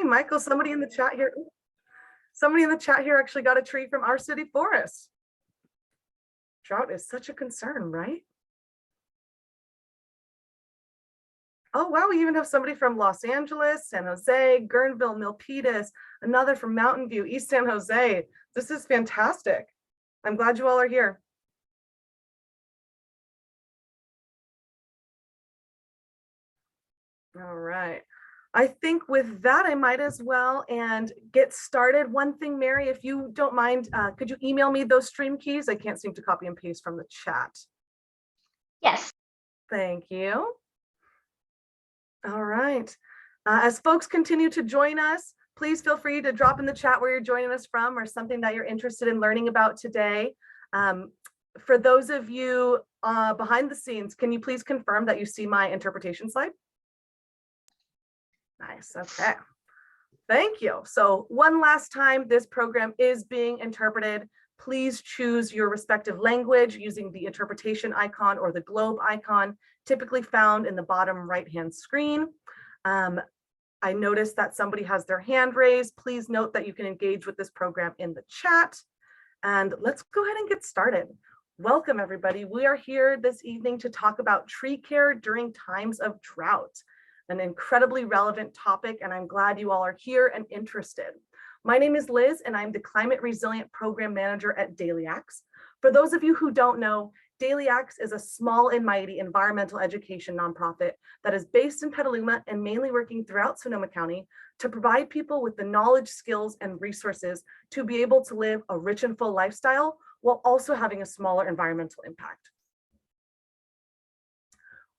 Michael, somebody in the chat here actually got a tree from our city forest. Drought is such a concern, right? Oh, wow, we even have somebody from Los Angeles, San Jose, Guerneville, Milpitas, another from Mountain View, East San Jose. This is fantastic. I'm glad you all are here. All right. I think with that, I might as well and get started. One thing, Mary, if you don't mind, could you email me those stream keys? I can't seem to copy and paste from the chat. Yes. Thank you. All right. As folks continue to join us, please feel free to drop in the chat where you're joining us from or something that you're interested in learning about today. For those of you behind the scenes, can you please confirm that you see my interpretation slide? Nice, okay. Thank you. So one last time, this program is being interpreted. Please choose your respective language using the interpretation icon or the globe icon, typically found in the bottom right-hand screen. I noticed that somebody has their hand raised. Please note that you can engage with this program in the chat. And let's go ahead and get started. Welcome, everybody. We are here this evening to talk about tree care during times of drought, an incredibly relevant topic, and I'm glad you all are here and interested. My name is Liz, and I'm the Climate Resilient Program Manager at Daily Axe. For those of you who don't know, Daily Axe is a small and mighty environmental education nonprofit that is based in Petaluma and mainly working throughout Sonoma County to provide people with the knowledge, skills, and resources to be able to live a rich and full lifestyle while also having a smaller environmental impact.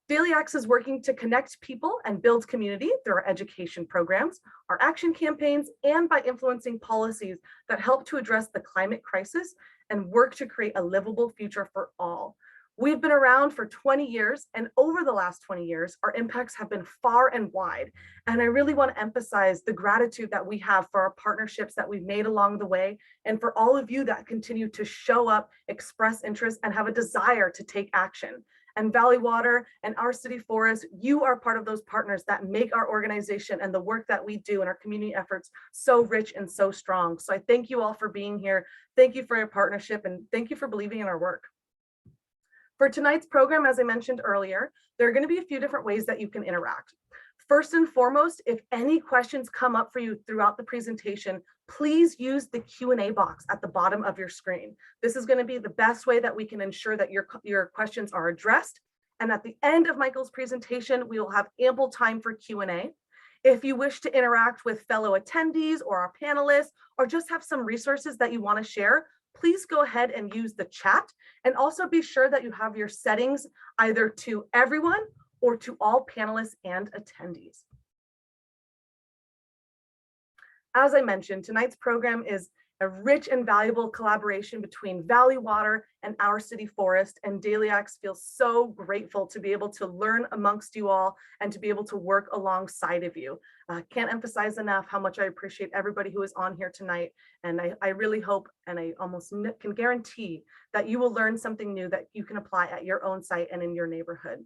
Daily Axe is working to connect people and build community through our education programs, our action campaigns, and by influencing policies that help to address the climate crisis and work to create a livable future for all. We've been around for 20 years, and over the last 20 years, our impacts have been far and wide. And I really want to emphasize the gratitude that we have for our partnerships that we've made along the way, and for all of you that continue to show up, express interest, and have a desire to take action. And Valley Water and our city forest, you are part of those partners that make our organization and the work that we do in our community efforts so rich and so strong. So I thank you all for being here. Thank you for your partnership, and thank you for believing in our work. For tonight's program, as I mentioned earlier, there are going to be a few different ways that you can interact. First and foremost, if any questions come up for you throughout the presentation, please use the Q&A box at the bottom of your screen. This is going to be the best way that we can ensure that your questions are addressed. And at the end of Michael's presentation, we will have ample time for Q&A. If you wish to interact with fellow attendees or our panelists, or just have some resources that you want to share, please go ahead and use the chat, and also be sure that you have your settings either to everyone or to all panelists and attendees. As I mentioned, tonight's program is a rich and valuable collaboration between Valley Water and our city forest, and Daily Axe feels so grateful to be able to learn amongst you all and to be able to work alongside of you. Can't emphasize enough how much I appreciate everybody who is on here tonight, and I really hope, and I almost can guarantee, that you will learn something new that you can apply at your own site and in your neighborhood.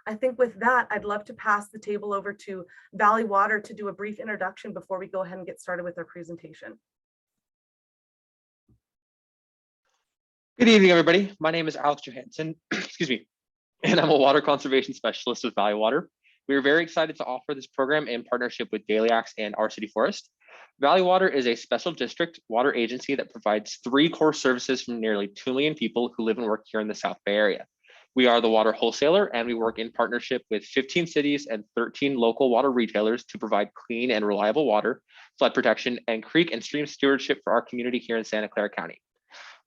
I think with that, I'd love to pass the table over to Valley Water to do a brief introduction before we go ahead and get started with our presentation. Good evening, everybody. My name is Alex Johansson, excuse me, and I'm a water conservation specialist with Valley Water. We are very excited to offer this program in partnership with Daily Axe and our city forest. Valley Water is a special district water agency that provides 3 core services from nearly 2 million people who live and work here in the South Bay area. We are the water wholesaler, and we work in partnership with 15 cities and 13 local water retailers to provide clean and reliable water, flood protection, and creek and stream stewardship for our community here in Santa Clara County.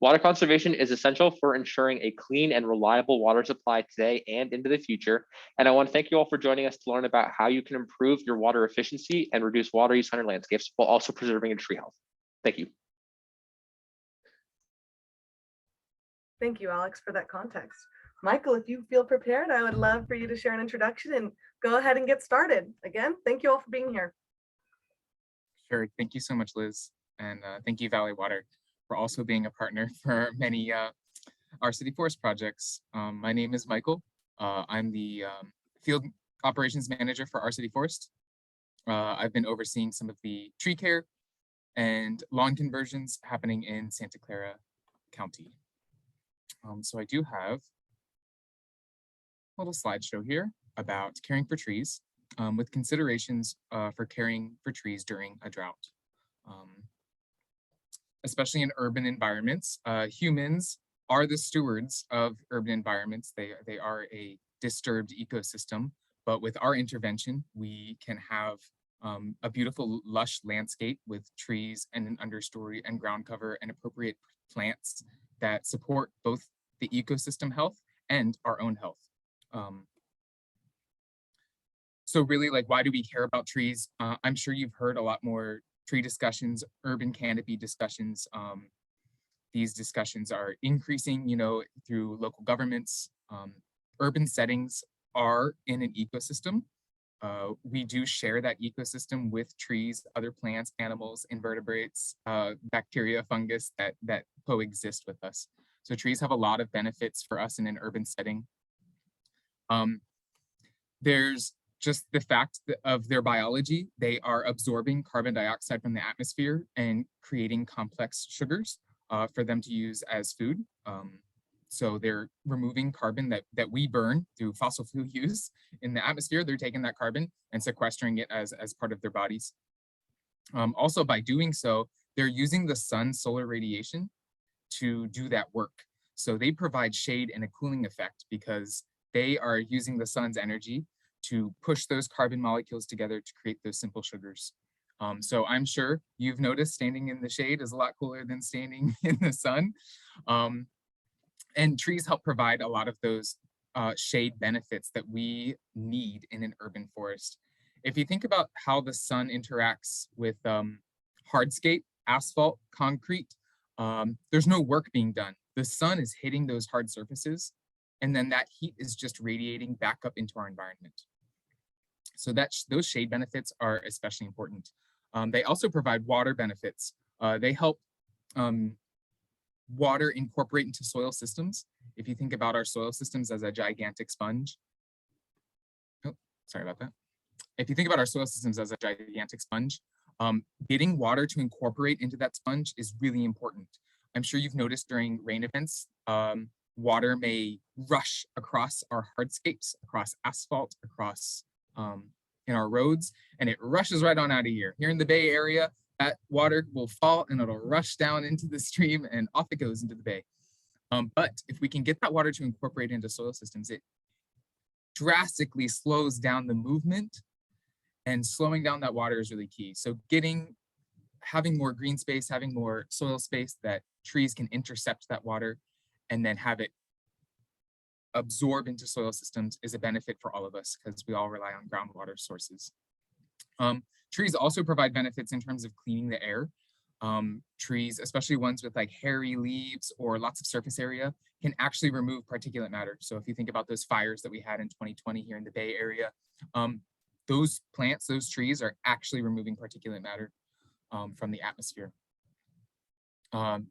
Water conservation is essential for ensuring a clean and reliable water supply today and into the future. And I want to thank you all for joining us to learn about how you can improve your water efficiency and reduce water use on your landscapes while also preserving your tree health. Thank you. Thank you, Alex, for that context. Michael, if you feel prepared, I would love for you to share an introduction and go ahead and get started. Again, thank you all for being here. Sure. Thank you so much, Liz. And thank you, Valley Water, for also being a partner for many our city forest projects. My name is Michael. I'm the field operations manager for our city forest. I've been overseeing some of the tree care and lawn conversions happening in Santa Clara County. So I do have a little slideshow here about caring for trees with considerations for caring for trees during a drought. Especially in urban environments, humans are the stewards of urban environments. They are a disturbed ecosystem, but with our intervention, we can have a beautiful lush landscape with trees and an understory and ground cover and appropriate plants that support both the ecosystem health and our own health. So really, like, why do we care about trees? I'm sure you've heard a lot more tree discussions, urban canopy discussions. These discussions are increasing, through local governments. Urban settings are in an ecosystem. We do share that ecosystem with trees, other plants, animals, invertebrates, bacteria, fungus that coexist with us. So trees have a lot of benefits for us in an urban setting. There's just the fact of their biology. They are absorbing carbon dioxide from the atmosphere and creating complex sugars for them to use as food. So they're removing carbon that we burn through fossil fuel use in the atmosphere. They're taking that carbon and sequestering it as part of their bodies. Also, by doing so, they're using the sun's solar radiation to do that work. So they provide shade and a cooling effect because they are using the sun's energy to push those carbon molecules together to create those simple sugars. So I'm sure you've noticed standing in the shade is a lot cooler than standing in the sun. And trees help provide a lot of those shade benefits that we need in an urban forest. If you think about how the sun interacts with hardscape, asphalt, concrete, there's no work being done. The sun is hitting those hard surfaces, and then that heat is just radiating back up into our environment. So those shade benefits are especially important. They also provide water benefits. They help water incorporate into soil systems. If you think about our soil systems as a gigantic sponge, sorry about that. If you think about our soil systems as a gigantic sponge, getting water to incorporate into that sponge is really important. I'm sure you've noticed during rain events, water may rush across our hardscapes, across asphalt, across in our roads, and it rushes right on out of here. Here in the Bay Area, that water will fall and it'll rush down into the stream and off it goes into the bay. But if we can get that water to incorporate into soil systems, it drastically slows down the movement, and slowing down that water is really key. So having more green space, having more soil space that trees can intercept that water and then have it absorb into soil systems is a benefit for all of us because we all rely on groundwater sources. Trees also provide benefits in terms of cleaning the air. Trees, especially ones with like hairy leaves or lots of surface area, can actually remove particulate matter. So if you think about those fires that we had in 2020 here in the Bay Area, those plants, those trees are actually removing particulate matter from the atmosphere.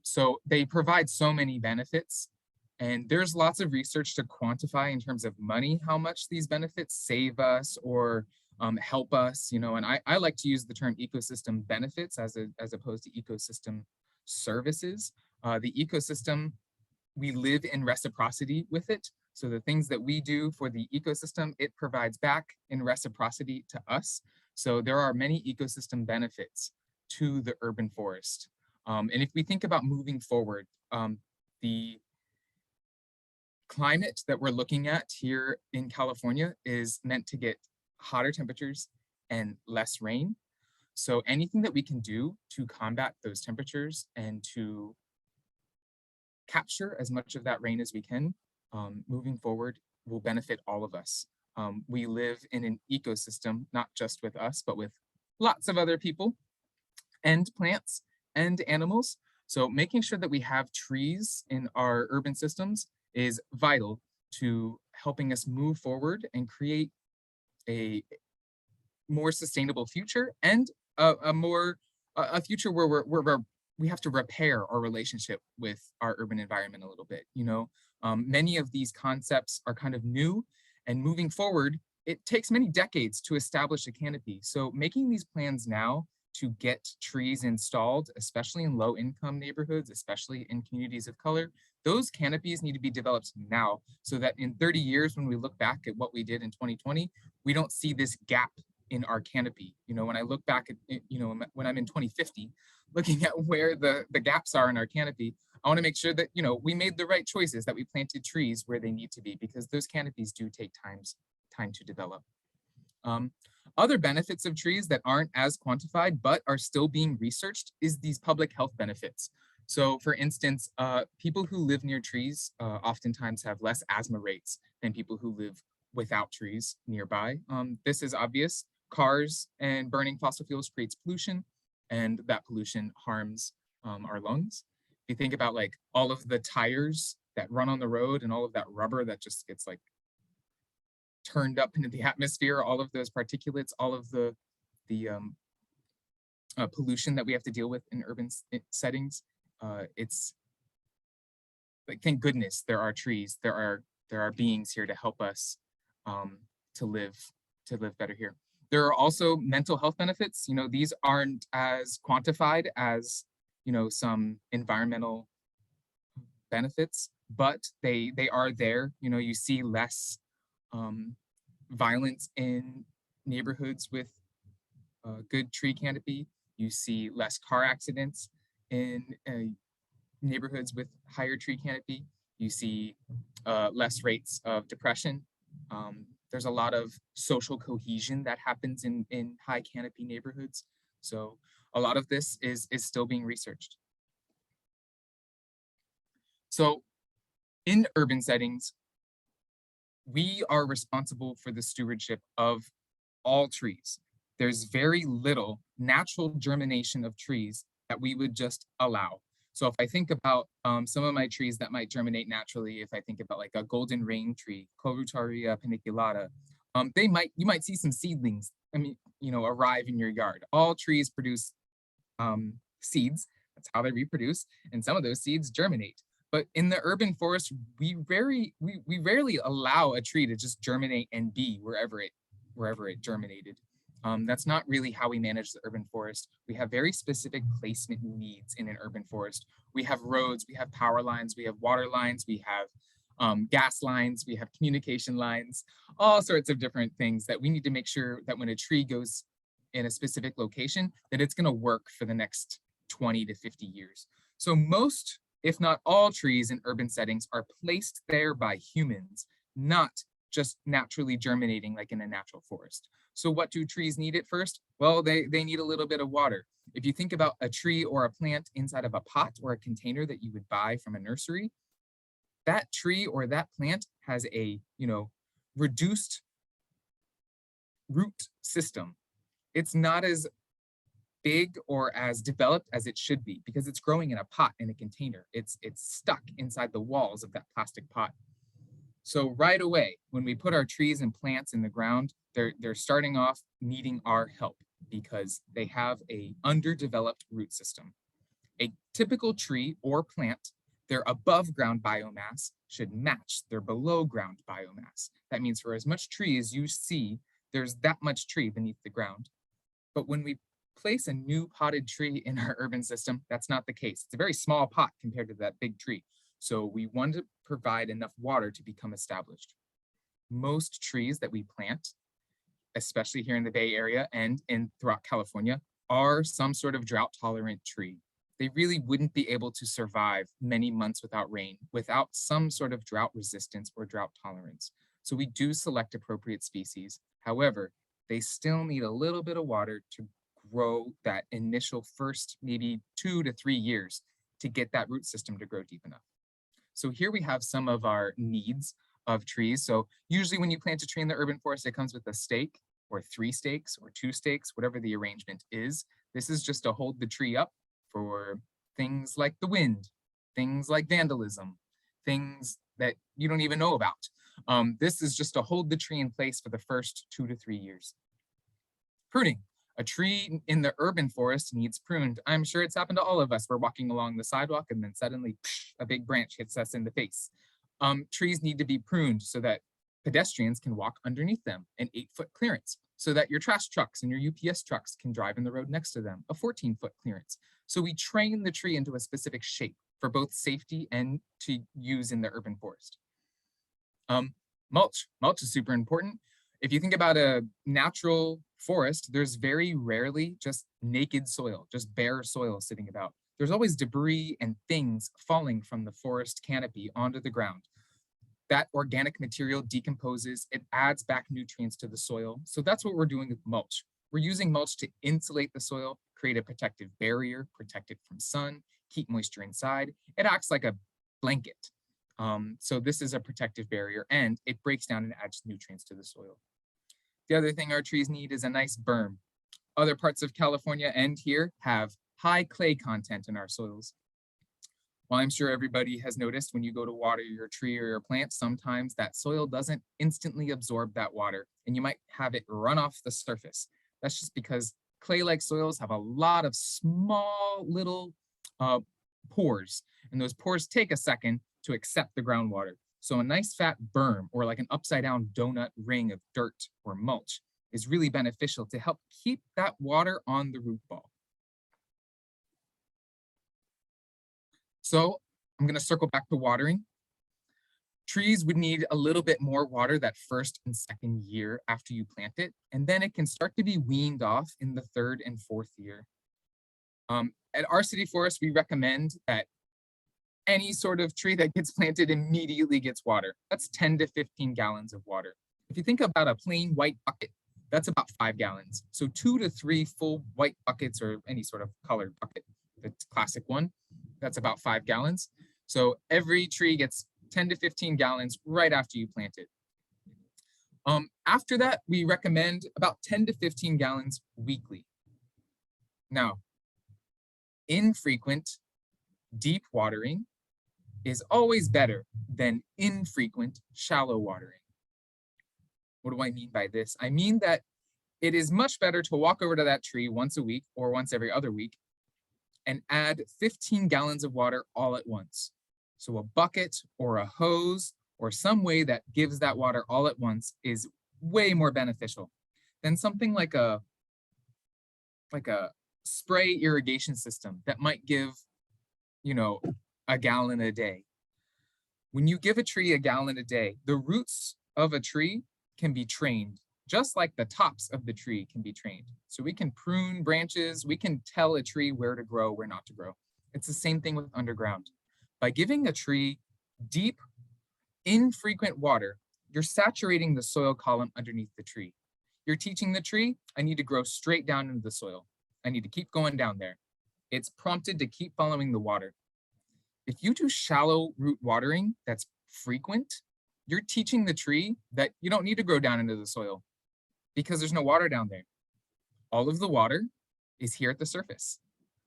So they provide so many benefits, and there's lots of research to quantify in terms of money, how much these benefits save us or help us, and I like to use the term ecosystem benefits as opposed to ecosystem services. The ecosystem, we live in reciprocity with it. So the things that we do for the ecosystem, it provides back in reciprocity to us. So there are many ecosystem benefits to the urban forest. And if we think about moving forward, the climate that we're looking at here in California is meant to get hotter temperatures and less rain. So anything that we can do to combat those temperatures and to capture as much of that rain as we can, moving forward will benefit all of us. We live in an ecosystem, not just with us, but with lots of other people and plants and animals. So making sure that we have trees in our urban systems is vital to helping us move forward and create a more sustainable future and a future where we have to repair our relationship with our urban environment a little bit. Many of these concepts are kind of new, and moving forward, it takes many decades to establish a canopy. So making these plans now to get trees installed, especially in low-income neighborhoods, especially in communities of color, those canopies need to be developed now so that in 30 years, when we look back at what we did in 2020, we don't see this gap in our canopy. You know, when I look back at, you know, when I'm in 2050, looking at where the gaps are in our canopy, I want to make sure that, you know, we made the right choices, that we planted trees where they need to be, because those canopies do take time to develop. Other benefits of trees that aren't as quantified but are still being researched is these public health benefits. So for instance, people who live near trees oftentimes have less asthma rates than people who live without trees nearby. This is obvious. Cars and burning fossil fuels creates pollution, and that pollution harms our lungs. If you think about like all of the tires that run on the road and all of that rubber that just gets like turned up into the atmosphere, all of those particulates, all of the pollution that we have to deal with in urban settings, it's like, thank goodness there are trees, there are beings here to help us to live better here. There are also mental health benefits. You know, these aren't as quantified as, you know, some environmental benefits, but they are there. You know, you see less violence in neighborhoods with good tree canopy. You see less car accidents in neighborhoods with higher tree canopy. You see less rates of depression. There's a lot of social cohesion that happens in high canopy neighborhoods. So a lot of this is still being researched. So in urban settings, we are responsible for the stewardship of all trees. There's very little natural germination of trees that we would just allow. So if I think about some of my trees that might germinate naturally, if I think about like a golden rain tree, Corutaria paniculata, you might see some seedlings, arrive in your yard. All trees produce seeds. That's how they reproduce, and some of those seeds germinate. But in the urban forest, we rarely allow a tree to just germinate and be wherever it germinated. That's not really how we manage the urban forest. We have very specific placement needs in an urban forest. We have roads, we have power lines, we have water lines, we have gas lines, we have communication lines, all sorts of different things that we need to make sure that when a tree goes in a specific location, that it's gonna work for the next 20 to 50 years. So most, if not all, trees in urban settings are placed there by humans, not just naturally germinating like in a natural forest. So what do trees need at first? Well, they need a little bit of water. If you think about a tree or a plant inside of a pot or a container that you would buy from a nursery, that tree or that plant has a, reduced root system. It's not as big or as developed as it should be because it's growing in a pot, in a container. It's stuck inside the walls of that plastic pot. So right away, when we put our trees and plants in the ground, they're starting off needing our help because they have a underdeveloped root system. A typical tree or plant, their above ground biomass should match their below ground biomass. That means for as much tree as you see, there's that much tree beneath the ground. But when we place a new potted tree in our urban system, that's not the case. It's a very small pot compared to that big tree. So we want to provide enough water to become established. Most trees that we plant, especially here in the Bay Area and throughout California, are some sort of drought tolerant tree. They really wouldn't be able to survive many months without rain, without some sort of drought resistance or drought tolerance. So we do select appropriate species. However, they still need a little bit of water to grow that initial first maybe 2 to 3 years to get that root system to grow deep enough. So here we have some of our needs of trees. So usually when you plant a tree in the urban forest, it comes with a stake or 3 stakes or 2 stakes, whatever the arrangement is. This is just to hold the tree up for things like the wind, things like vandalism, things that you don't even know about. This is just to hold the tree in place for the first 2 to 3 years. Pruning. A tree in the urban forest needs pruned. I'm sure it's happened to all of us. We're walking along the sidewalk and then suddenly a big branch hits us in the face. Trees need to be pruned so that pedestrians can walk underneath them, an 8-foot clearance, so that your trash trucks and your UPS trucks can drive in the road next to them, a 14-foot clearance. So we train the tree into a specific shape for both safety and to use in the urban forest. Mulch is super important. If you think about a natural forest, there's very rarely just naked soil, just bare soil sitting about. There's always debris and things falling from the forest canopy onto the ground. That organic material decomposes, it adds back nutrients to the soil. So that's what we're doing with mulch. We're using mulch to insulate the soil, create a protective barrier, protect it from sun, keep moisture inside. It acts like a blanket. So this is a protective barrier, and it breaks down and adds nutrients to the soil. The other thing our trees need is a nice berm. Other parts of California and here have high clay content in our soils. Well, I'm sure everybody has noticed when you go to water your tree or your plant, sometimes that soil doesn't instantly absorb that water, and you might have it run off the surface. That's just because clay-like soils have a lot of small little pores, and those pores take a second to accept the groundwater. So a nice fat berm, or like an upside down donut ring of dirt or mulch, is really beneficial to help keep that water on the root ball. So I'm going to circle back to watering. Trees would need a little bit more water that first and second year after you plant it, and then it can start to be weaned off in the third and fourth year. At our city forest, we recommend that any sort of tree that gets planted immediately gets water. That's 10 to 15 gallons of water. If you think about a plain white bucket, that's about 5 gallons. So 2 to 3 full white buckets, or any sort of colored bucket, the classic one, that's about 5 gallons. So every tree gets 10 to 15 gallons right after you plant it. After that, we recommend about 10 to 15 gallons weekly. Now, infrequent, deep watering is always better than infrequent, shallow watering. What do I mean by this? I mean that it is much better to walk over to that tree once a week or once every other week and add 15 gallons of water all at once. So a bucket or a hose or some way that gives that water all at once is way more beneficial than something like a spray irrigation system that might give, a gallon a day. When you give a tree a gallon a day, the roots of a tree can be trained, just like the tops of the tree can be trained. So we can prune branches, we can tell a tree where to grow, where not to grow. It's the same thing with underground. By giving a tree deep, infrequent water, you're saturating the soil column underneath the tree. You're teaching the tree, I need to grow straight down into the soil. I need to keep going down there. It's prompted to keep following the water. If you do shallow root watering that's frequent, you're teaching the tree that you don't need to grow down into the soil because there's no water down there. All of the water is here at the surface.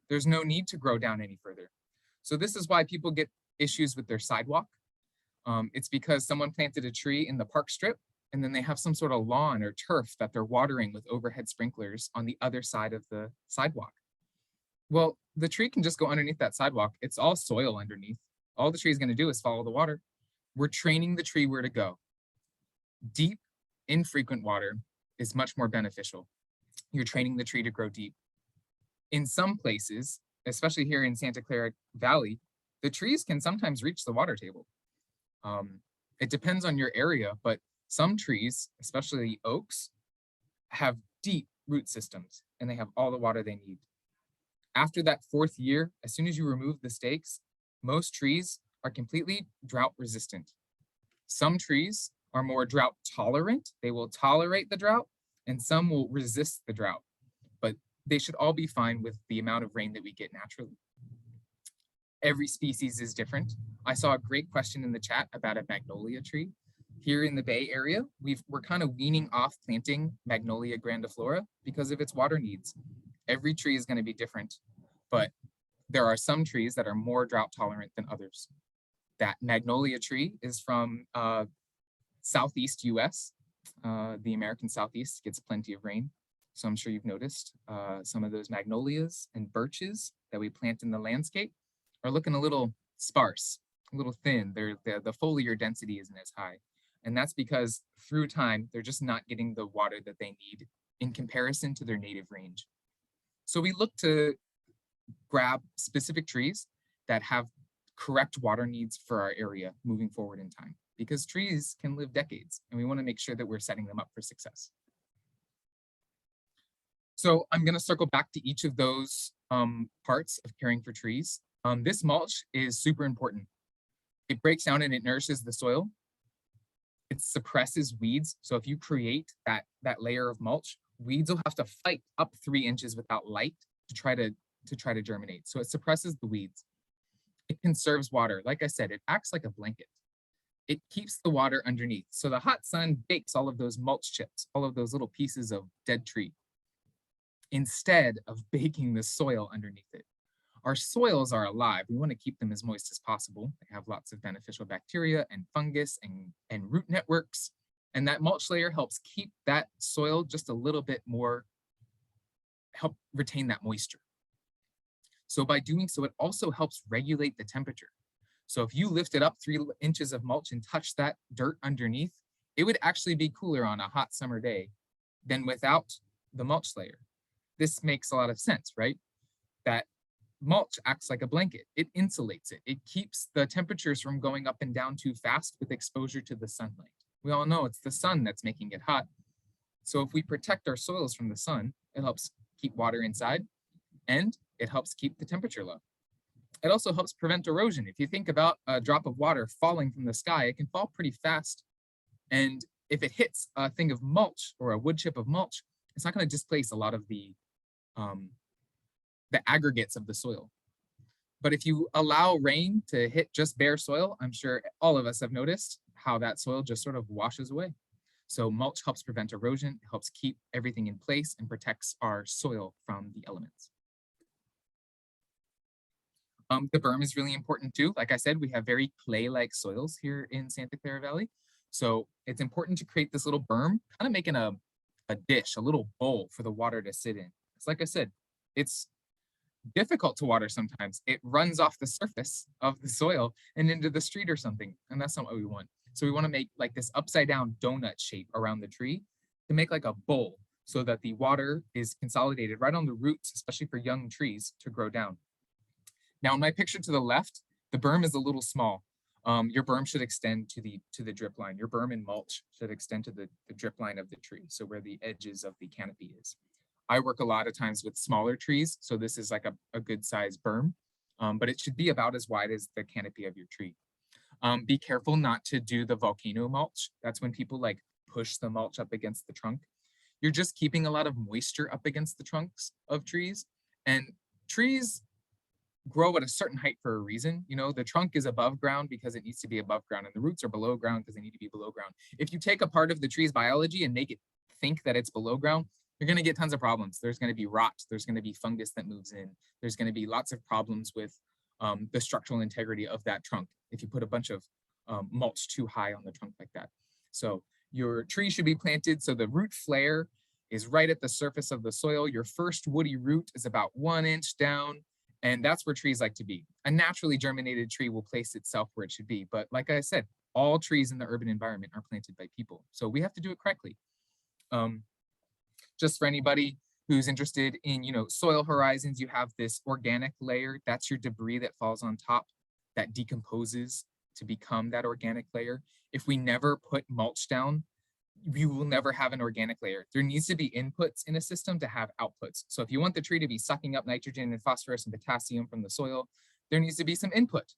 There's no need to grow down any further. So this is why people get issues with their sidewalk. It's because someone planted a tree in the park strip and then they have some sort of lawn or turf that they're watering with overhead sprinklers on the other side of the sidewalk. Well, the tree can just go underneath that sidewalk. It's all soil underneath. All the tree is going to do is follow the water. We're training the tree where to go. Deep, infrequent water is much more beneficial. You're training the tree to grow deep. In some places, especially here in Santa Clara Valley, the trees can sometimes reach the water table. It depends on your area, but some trees, especially oaks, have deep root systems and they have all the water they need. After that fourth year, as soon as you remove the stakes, most trees are completely drought resistant. Some trees are more drought tolerant. They will tolerate the drought, and some will resist the drought. But they should all be fine with the amount of rain that we get naturally. Every species is different. I saw a great question in the chat about a magnolia tree. Here in the Bay Area, we're kind of weaning off planting Magnolia grandiflora because of its water needs. Every tree is going to be different, but there are some trees that are more drought tolerant than others. That magnolia tree is from Southeast US. The American Southeast gets plenty of rain. So I'm sure you've noticed some of those magnolias and birches that we plant in the landscape are looking a little sparse, a little thin. The foliar density isn't as high. And that's because through time, they're just not getting the water that they need in comparison to their native range. So we look to grab specific trees that have correct water needs for our area moving forward in time, because trees can live decades and we want to make sure that we're setting them up for success. So I'm going to circle back to each of those parts of caring for trees. This mulch is super important. It breaks down and it nourishes the soil. It suppresses weeds. So if you create that layer of mulch, weeds will have to fight up 3 inches without light to try to germinate. So it suppresses the weeds. It conserves water. Like I said, it acts like a blanket. It keeps the water underneath. So the hot sun bakes all of those mulch chips, all of those little pieces of dead tree, instead of baking the soil underneath it. Our soils are alive. We want to keep them as moist as possible. They have lots of beneficial bacteria and fungus and root networks. And that mulch layer helps keep that soil just a little bit more, help retain that moisture. So by doing so, it also helps regulate the temperature. So if you lifted up 3 inches of mulch and touched that dirt underneath, it would actually be cooler on a hot summer day than without the mulch layer. This makes a lot of sense, right? That mulch acts like a blanket. It insulates it. It keeps the temperatures from going up and down too fast with exposure to the sunlight. We all know it's the sun that's making it hot. So if we protect our soils from the sun, it helps keep water inside and it helps keep the temperature low. It also helps prevent erosion. If you think about a drop of water falling from the sky, it can fall pretty fast. And if it hits a thing of mulch or a wood chip of mulch, it's not going to displace a lot of the aggregates of the soil. But if you allow rain to hit just bare soil, I'm sure all of us have noticed how that soil just sort of washes away. So mulch helps prevent erosion, it helps keep everything in place and protects our soil from the elements. The berm is really important too. Like I said, we have very clay-like soils here in Santa Clara Valley. So it's important to create this little berm, kind of making a dish, a little bowl for the water to sit in. It's like I said, it's difficult to water sometimes. It runs off the surface of the soil and into the street or something, and that's not what we want. So we want to make like this upside down donut shape around the tree to make like a bowl so that the water is consolidated right on the roots, especially for young trees to grow down. Now in my picture to the left, the berm is a little small. Your berm should extend to the drip line. Your berm and mulch should extend to the drip line of the tree, so where the edges of the canopy is. I work a lot of times with smaller trees, so this is like a good size berm, but it should be about as wide as the canopy of your tree. Be careful not to do the volcano mulch. That's when people like push the mulch up against the trunk. You're just keeping a lot of moisture up against the trunks of trees, and trees grow at a certain height for a reason. You know, the trunk is above ground because it needs to be above ground, and the roots are below ground because they need to be below ground. If you take a part of the tree's biology and make it think that it's below ground, you're going to get tons of problems. There's going to be rot. There's going to be fungus that moves in. There's going to be lots of problems with the structural integrity of that trunk if you put a bunch of mulch too high on the trunk like that. So your tree should be planted so the root flare is right at the surface of the soil. Your first woody root is about 1 inch down, and that's where trees like to be. A naturally germinated tree will place itself where it should be. But like I said, all trees in the urban environment are planted by people. So we have to do it correctly. Just for anybody who's interested in, soil horizons, you have this organic layer. That's your debris that falls on top that decomposes to become that organic layer. If we never put mulch down, you will never have an organic layer. There needs to be inputs in a system to have outputs. So if you want the tree to be sucking up nitrogen and phosphorus and potassium from the soil, there needs to be some input.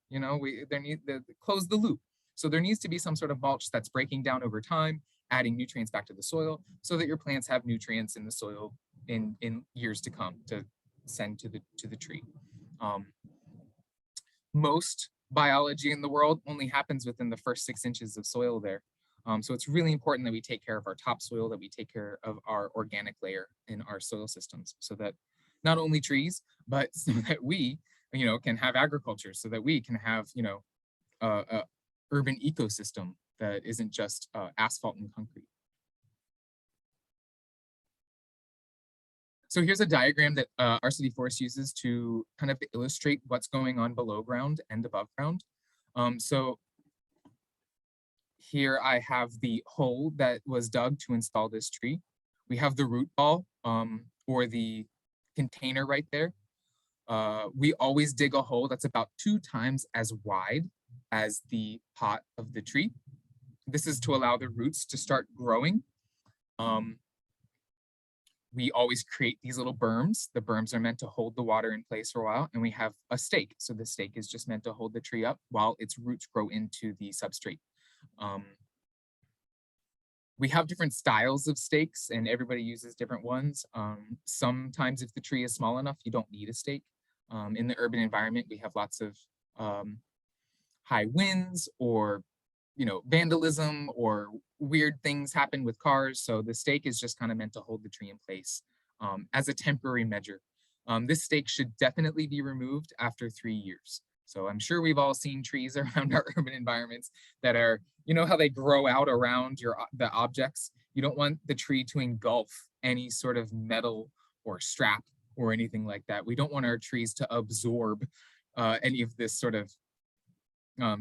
Close the loop. So there needs to be some sort of mulch that's breaking down over time, adding nutrients back to the soil so that your plants have nutrients in the soil in years to come to send to the tree. Most biology in the world only happens within the first 6 inches of soil there. So it's really important that we take care of our topsoil, that we take care of our organic layer in our soil systems so that not only trees, but so that we, can have agriculture, so that we can have, a urban ecosystem that isn't just asphalt and concrete. So here's a diagram that our city forest uses to kind of illustrate what's going on below ground and above ground. So Here I have the hole that was dug to install this tree. We have the root ball or the container right there. We always dig a hole that's about 2 times as wide as the pot of the tree. This is to allow the roots to start growing. We always create these little berms. The berms are meant to hold the water in place for a while, and we have a stake. So the stake is just meant to hold the tree up while its roots grow into the substrate. We have different styles of stakes, and everybody uses different ones. Sometimes if the tree is small enough, you don't need a stake. In the urban environment, we have lots of high winds or vandalism or weird things happen with cars. So the stake is just kind of meant to hold the tree in place as a temporary measure. This stake should definitely be removed after 3 years. So I'm sure we've all seen trees around our urban environments that are, how they grow out around the objects. You don't want the tree to engulf any sort of metal or strap or anything like that. We don't want our trees to absorb any of this sort of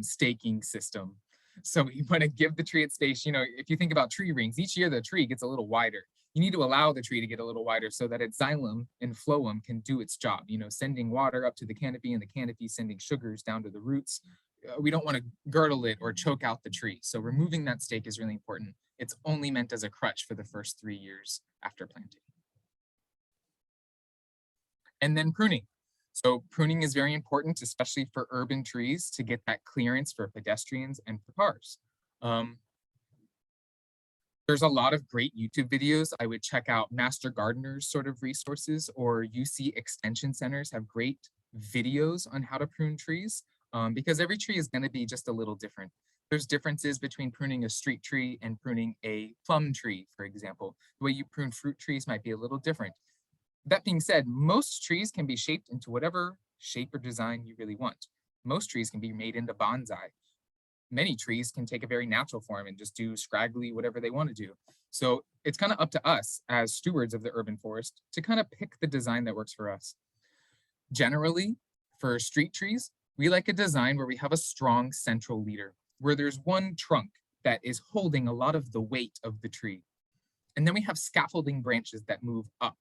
staking system. So we want to give the tree its space. If you think about tree rings, each year the tree gets a little wider. You need to allow the tree to get a little wider so that its xylem and phloem can do its job, sending water up to the canopy and the canopy sending sugars down to the roots. We don't want to girdle it or choke out the tree. So removing that stake is really important. It's only meant as a crutch for the first 3 years after planting. And then pruning. So pruning is very important, especially for urban trees, to get that clearance for pedestrians and for cars. There's a lot of great YouTube videos. I would check out Master Gardeners sort of resources, or UC Extension Centers have great videos on how to prune trees because every tree is going to be just a little different. There's differences between pruning a street tree and pruning a plum tree, for example. The way you prune fruit trees might be a little different. That being said, most trees can be shaped into whatever shape or design you really want. Most trees can be made into bonsai. Many trees can take a very natural form and just do scraggly whatever they want to do. So it's kind of up to us as stewards of the urban forest to kind of pick the design that works for us. Generally, for street trees, we like a design where we have a strong central leader, where there's one trunk that is holding a lot of the weight of the tree. And then we have scaffolding branches that move up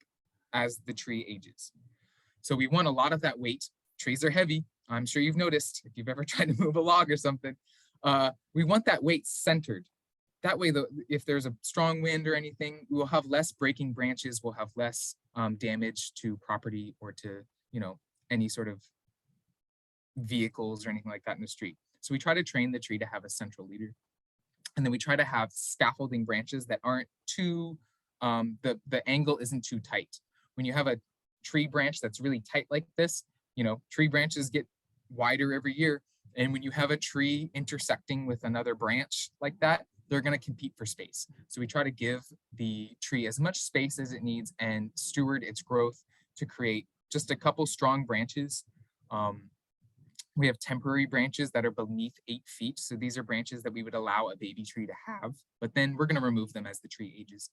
as the tree ages. So we want a lot of that weight. Trees are heavy. I'm sure you've noticed if you've ever tried to move a log or something. We want that weight centered. That way, if there's a strong wind or anything, we will have less breaking branches. We'll have less damage to property or to any sort of vehicles or anything like that in the street. So we try to train the tree to have a central leader. And then we try to have scaffolding branches that aren't too, the angle isn't too tight. When you have a tree branch that's really tight like this, tree branches get wider every year. And when you have a tree intersecting with another branch like that, they're going to compete for space. So we try to give the tree as much space as it needs and steward its growth to create just a couple strong branches. We have temporary branches that are beneath 8 feet. So these are branches that we would allow a baby tree to have, but then we're going to remove them as the tree ages.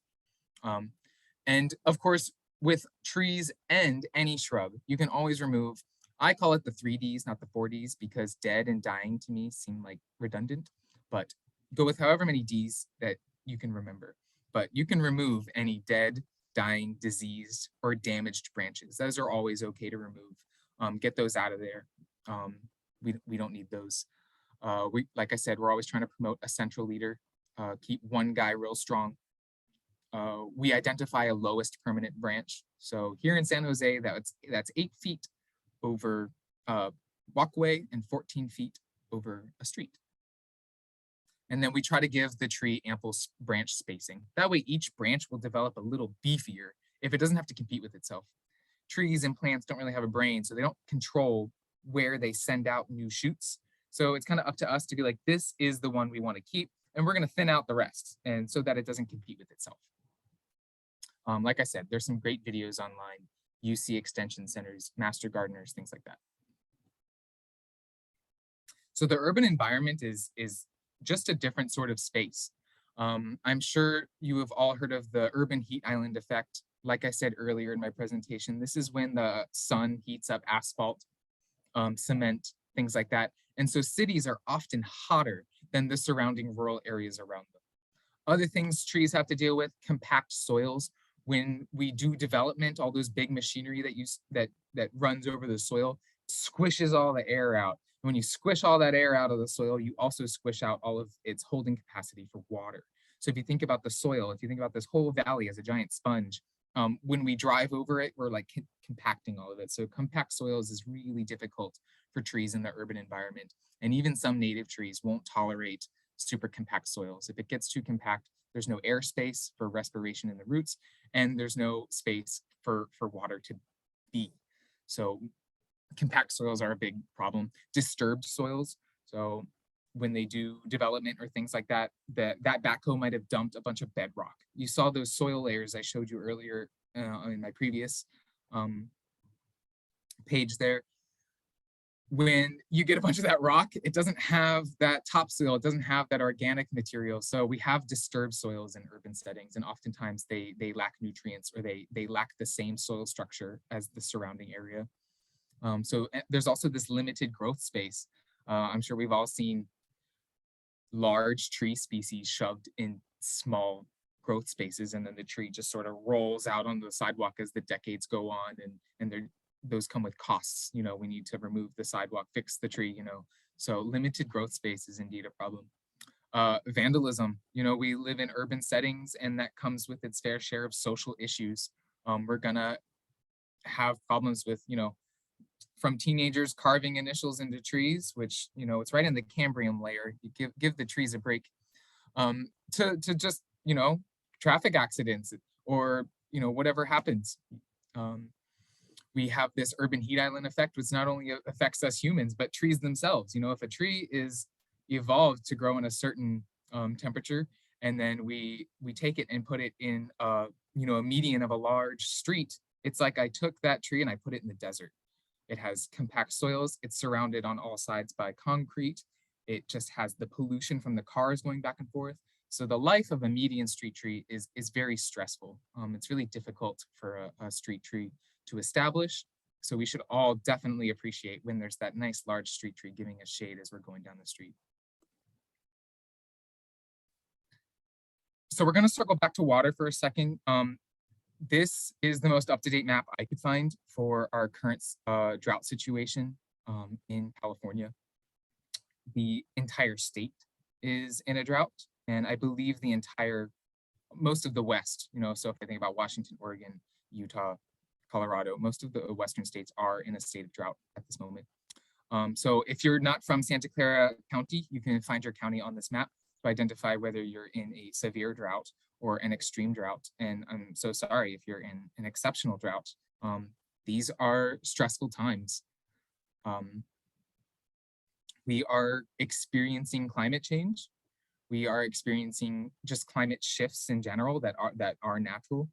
And of course, with trees and any shrub, you can always remove, I call it the 3Ds, not the 4Ds, because dead and dying to me seem like redundant, but go with however many Ds that you can remember. But you can remove any dead, dying, diseased, or damaged branches. Those are always okay to remove. Get those out of there. We don't need those. Like I said, we're always trying to promote a central leader, keep one guy real strong. We identify a lowest permanent branch. So here in San Jose, that's 8 feet over a walkway and 14 feet over a street. And then we try to give the tree ample branch spacing. That way each branch will develop a little beefier if it doesn't have to compete with itself. Trees and plants don't really have a brain, so they don't control where they send out new shoots. So it's kind of up to us to be like, this is the one we want to keep, and we're going to thin out the rest, and so that it doesn't compete with itself. Like I said, there's some great videos online, UC Extension Centers, Master Gardeners, things like that. So the urban environment is just a different sort of space. I'm sure you have all heard of the urban heat island effect. Like I said earlier in my presentation, this is when the sun heats up asphalt, cement, things like that. And so cities are often hotter than the surrounding rural areas around them. Other things trees have to deal with: compact soils. When we do development, all those big machinery that runs over the soil squishes all the air out. When you squish all that air out of the soil, you also squish out all of its holding capacity for water. So if you think about the soil, if you think about this whole valley as a giant sponge, when we drive over it, we're like compacting all of it. So compact soils is really difficult for trees in the urban environment. And even some native trees won't tolerate super compact soils. If it gets too compact, there's no airspace for respiration in the roots, and there's no space for water to be. So compact soils are a big problem. Disturbed soils. So when they do development or things like that, that backhoe might have dumped a bunch of bedrock. You saw those soil layers I showed you earlier in my previous page there. When you get a bunch of that rock, it doesn't have that topsoil, it doesn't have that organic material. So we have disturbed soils in urban settings, and oftentimes they lack nutrients, or they lack the same soil structure as the surrounding area. So there's also this limited growth space. I'm sure we've all seen large tree species shoved in small growth spaces, and then the tree just sort of rolls out on the sidewalk as the decades go on, and those come with costs. You know, we need to remove the sidewalk, fix the tree, you know. So limited growth space is indeed a problem. Vandalism, you know, we live in urban settings, and that comes with its fair share of social issues. We're gonna have problems with, you know, from teenagers carving initials into trees, which, you know, it's right in the Cambrian layer. You give the trees a break. To just, you know, traffic accidents, or, you know, whatever happens. We have this urban heat island effect, which not only affects us humans, but trees themselves. You know, if a tree is evolved to grow in a certain temperature, and then we take it and put it in, you know, a median of a large street, it's like I took that tree and I put it in the desert. It has compact soils. It's surrounded on all sides by concrete. It just has the pollution from the cars going back and forth. So the life of a median street tree is very stressful. It's really difficult for a street tree to establish. So we should all definitely appreciate when there's that nice large street tree giving us shade as we're going down the street. So we're going to circle back to water for a second. This is the most up-to-date map I could find for our current drought situation in California. The entire state is in a drought, and I believe most of the West, you know, so if I think about Washington, Oregon, Utah, Colorado, most of the Western states are in a state of drought at this moment. So if you're not from Santa Clara County, you can find your county on this map to identify whether you're in a severe drought or an extreme drought. And I'm so sorry if you're in an exceptional drought. These are stressful times. We are experiencing climate change. We are experiencing just climate shifts in general that are natural.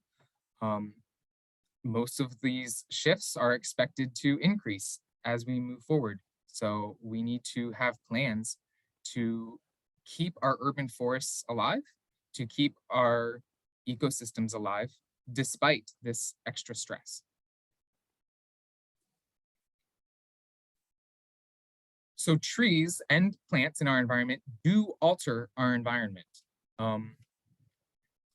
Most of these shifts are expected to increase as we move forward. So we need to have plans to keep our urban forests alive, to keep our ecosystems alive, despite this extra stress. So trees and plants in our environment do alter our environment.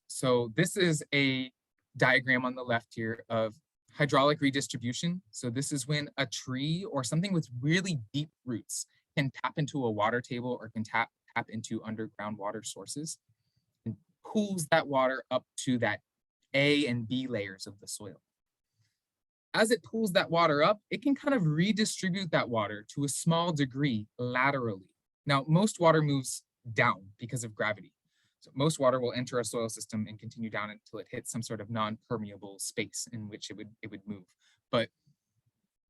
So this is a diagram on the left here of hydraulic redistribution. So this is when a tree or something with really deep roots can tap into a water table, or can tap into underground water sources, and pulls that water up to that A and B layers of the soil. As it pulls that water up, it can kind of redistribute that water to a small degree laterally. Now, most water moves down because of gravity. So most water will enter a soil system and continue down until it hits some sort of non-permeable space in which it would move. But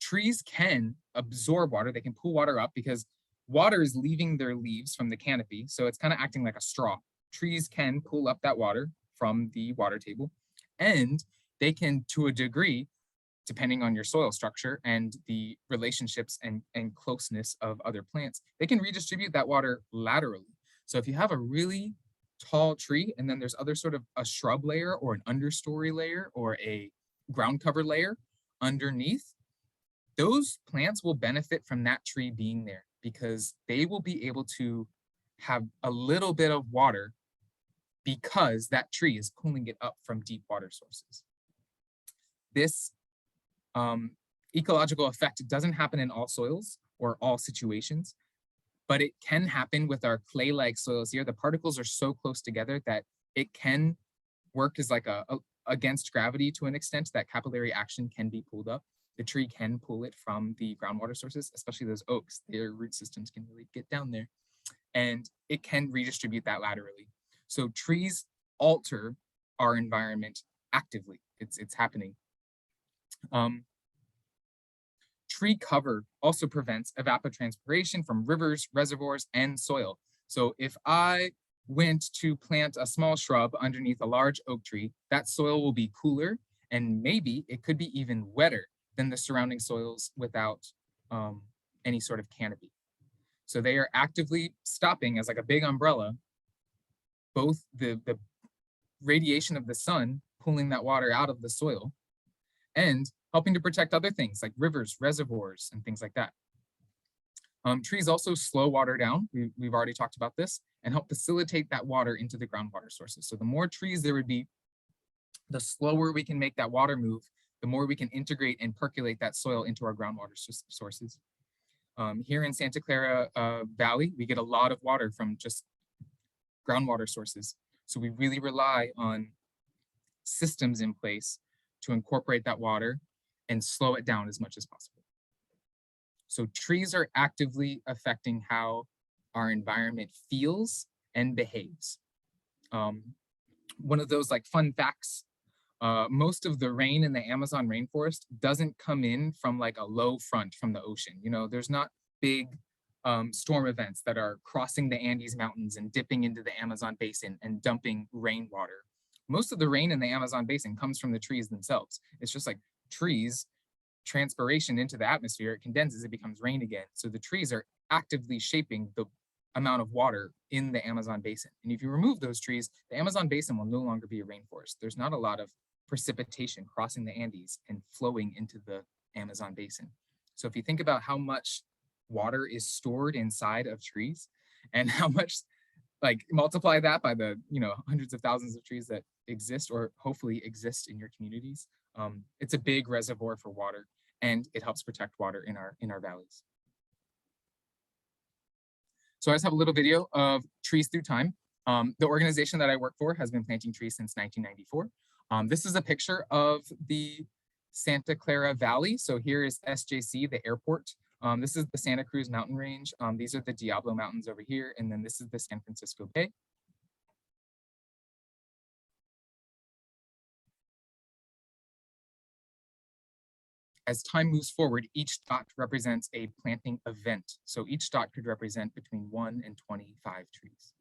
trees can absorb water. They can pull water up because water is leaving their leaves from the canopy. So it's kind of acting like a straw. Trees can pull up that water from the water table, and they can, to a degree, depending on your soil structure and the relationships and closeness of other plants, they can redistribute that water laterally. So if you have a really tall tree, and then there's other sort of a shrub layer or an understory layer or a ground cover layer underneath, those plants will benefit from that tree being there. because they will be able to have a little bit of water because that tree is pulling it up from deep water sources. This ecological effect doesn't happen in all soils or all situations, but it can happen with our clay-like soils here. The particles are so close together that it can work as like against gravity to an extent, that capillary action can be pulled up. The tree can pull it from the groundwater sources, especially those oaks. Their root systems can really get down there, and it can redistribute that laterally. So trees alter our environment actively. It's happening. Tree cover also prevents evapotranspiration from rivers, reservoirs, and soil. So if I went to plant a small shrub underneath a large oak tree, that soil will be cooler, and maybe it could be even wetter than the surrounding soils without any sort of canopy. So they are actively stopping, as like a big umbrella, both the radiation of the sun pulling that water out of the soil and helping to protect other things like rivers, reservoirs, and things like that. Trees also slow water down. We've already talked about this, and help facilitate that water into the groundwater sources. So the more trees there would be, the slower we can make that water move, the more we can integrate and percolate that soil into our groundwater sources. Here in Santa Clara Valley, we get a lot of water from just groundwater sources. So we really rely on systems in place to incorporate that water and slow it down as much as possible. So trees are actively affecting how our environment feels and behaves. One of those like fun facts, most of the rain in the Amazon rainforest doesn't come in from like a low front from the ocean. You know, there's not big storm events that are crossing the Andes Mountains and dipping into the Amazon basin and dumping rainwater. Most of the rain in the Amazon basin comes from the trees themselves. It's just like trees, transpiration into the atmosphere, it condenses, it becomes rain again. So the trees are actively shaping the amount of water in the Amazon basin. And if you remove those trees, the Amazon basin will no longer be a rainforest. There's not a lot of precipitation crossing the Andes and flowing into the Amazon basin. So if you think about how much water is stored inside of trees and how much, like multiply that by the, you know, hundreds of thousands of trees that exist or hopefully exist in your communities, it's a big reservoir for water, and it helps protect water in our valleys. So I just have a little video of trees through time. The organization that I work for has been planting trees since 1994. This is a picture of the Santa Clara Valley. So here is SJC, the airport. This is the Santa Cruz mountain range. These are the Diablo Mountains over here. And then this is the San Francisco Bay. As time moves forward, each dot represents a planting event. So each dot could represent between 1 and 25 trees.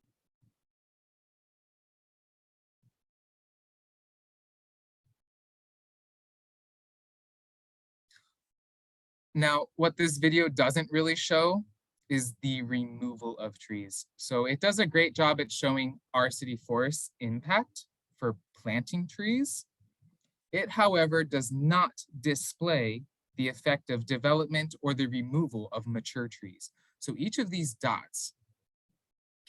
Now, what this video doesn't really show is the removal of trees. So it does a great job at showing our city forest's impact for planting trees. It, however, does not display the effect of development or the removal of mature trees. So each of these dots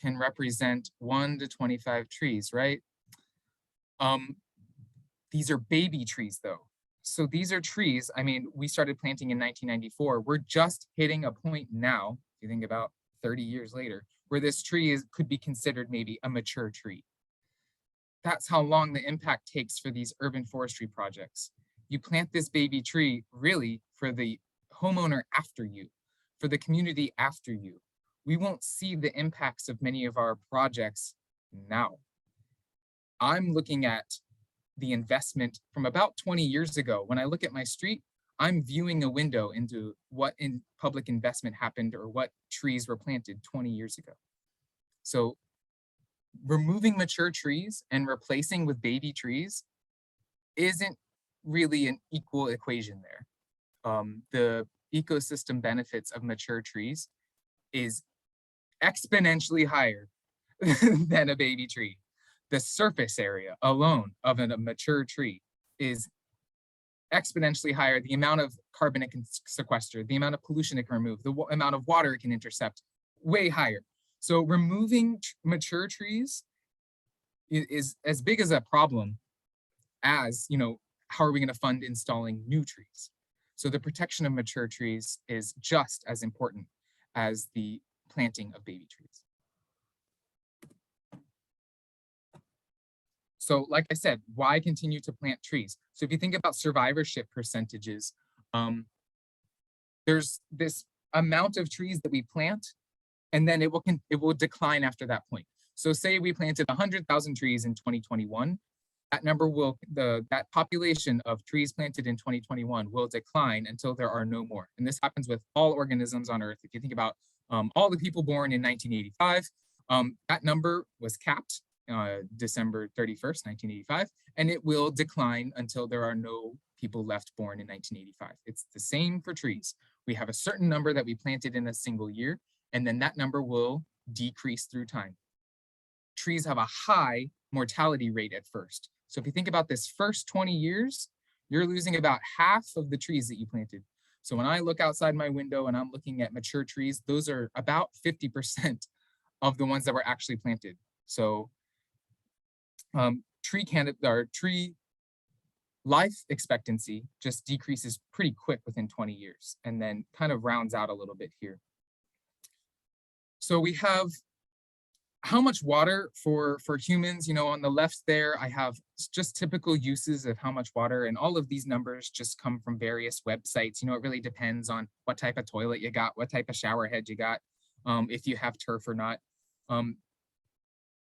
can represent 1 to 25 trees, right? These are baby trees though. So these are trees, I mean, we started planting in 1994. We're just hitting a point now, if you think about 30 years later, where this tree could be considered maybe a mature tree. That's how long the impact takes for these urban forestry projects. You plant this baby tree really for the homeowner after you, for the community after you. We won't see the impacts of many of our projects now. I'm looking at the investment from about 20 years ago. When I look at my street, I'm viewing a window into what in public investment happened or what trees were planted 20 years ago. So removing mature trees and replacing with baby trees isn't really an equal equation there. The ecosystem benefits of mature trees is exponentially higher than a baby tree. The surface area alone of a mature tree is exponentially higher, the amount of carbon it can sequester, the amount of pollution it can remove, the amount of water it can intercept, way higher. So removing mature trees is as big as a problem as, how are we going to fund installing new trees? So the protection of mature trees is just as important as the planting of baby trees. So like I said, why continue to plant trees? So if you think about survivorship percentages, there's this amount of trees that we plant, and then it will decline after that point. So say we planted 100,000 trees in 2021, that number that population of trees planted in 2021 will decline until there are no more. And this happens with all organisms on Earth. If you think about all the people born in 1985, that number was capped December 31st, 1985, and it will decline until there are no people left born in 1985. It's the same for trees. We have a certain number that we planted in a single year, and then that number will decrease through time. Trees have a high mortality rate at first. So if you think about this first 20 years, you're losing about half of the trees that you planted. So when I look outside my window and I'm looking at mature trees, those are about 50% of the ones that were actually planted. So tree life expectancy just decreases pretty quick within 20 years and then kind of rounds out a little bit here. So we have how much water for humans, on the left there, I have just typical uses of how much water, and all of these numbers just come from various websites. It really depends on what type of toilet you got, what type of shower head you got, if you have turf or not.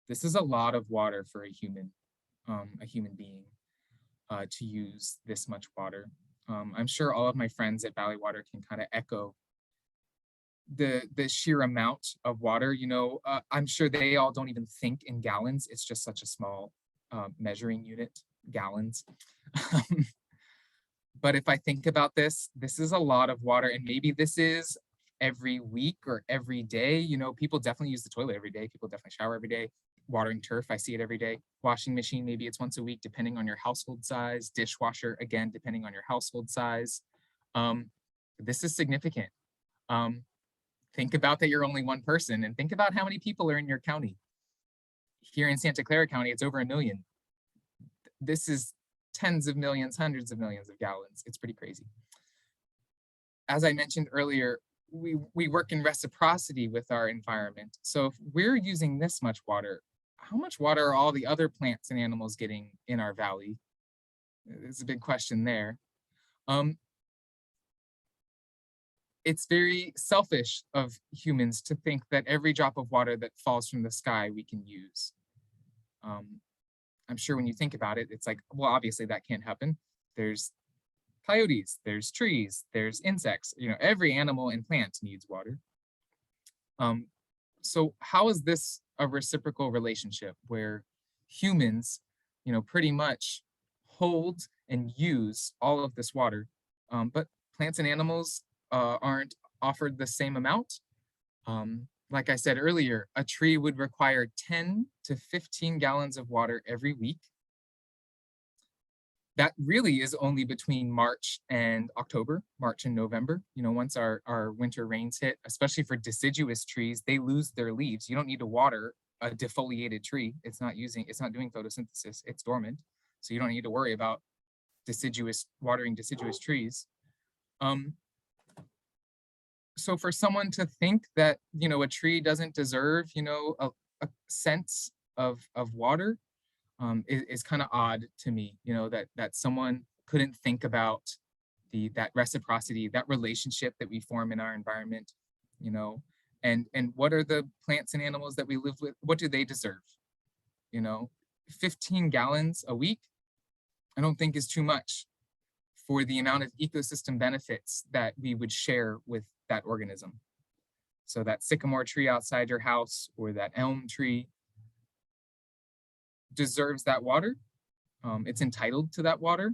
This is a lot of water for a human being to use this much water. I'm sure all of my friends at Valley Water can kind of echo the sheer amount of water. I'm sure they all don't even think in gallons. It's just such a small measuring unit, gallons. But if I think about this is a lot of water, and maybe this is every week or every day. People definitely use the toilet every day. People definitely shower every day. Watering turf, I see it every day. Washing machine, maybe it's once a week, depending on your household size. Dishwasher, again, depending on your household size. This is significant. Think about that you're only one person, and think about how many people are in your county. Here in Santa Clara County, it's over 1 million. This is tens of millions, hundreds of millions of gallons. It's pretty crazy. As I mentioned earlier, we work in reciprocity with our environment. So if we're using this much water, how much water are all the other plants and animals getting in our valley? There's a big question there. It's very selfish of humans to think that every drop of water that falls from the sky we can use. I'm sure when you think about it, it's like, well, obviously that can't happen. There's coyotes, there's trees, there's insects, every animal and plant needs water. So how is this a reciprocal relationship where humans, pretty much hold and use all of this water, but plants and animals aren't offered the same amount? Like I said earlier, a tree would require 10 to 15 gallons of water every week. That really is only between March and October, March and November. Once our winter rains hit, especially for deciduous trees, they lose their leaves. You don't need to water a defoliated tree. It's not doing photosynthesis, it's dormant. So you don't need to worry about watering deciduous trees. So for someone to think that, a tree doesn't deserve, a sense of water, is kind of odd to me, that someone couldn't think about that reciprocity, that relationship that we form in our environment, and what are the plants and animals that we live with? What do they deserve? 15 gallons a week, I don't think is too much for the amount of ecosystem benefits that we would share with that organism. So that sycamore tree outside your house or that elm tree deserves that water. It's entitled to that water.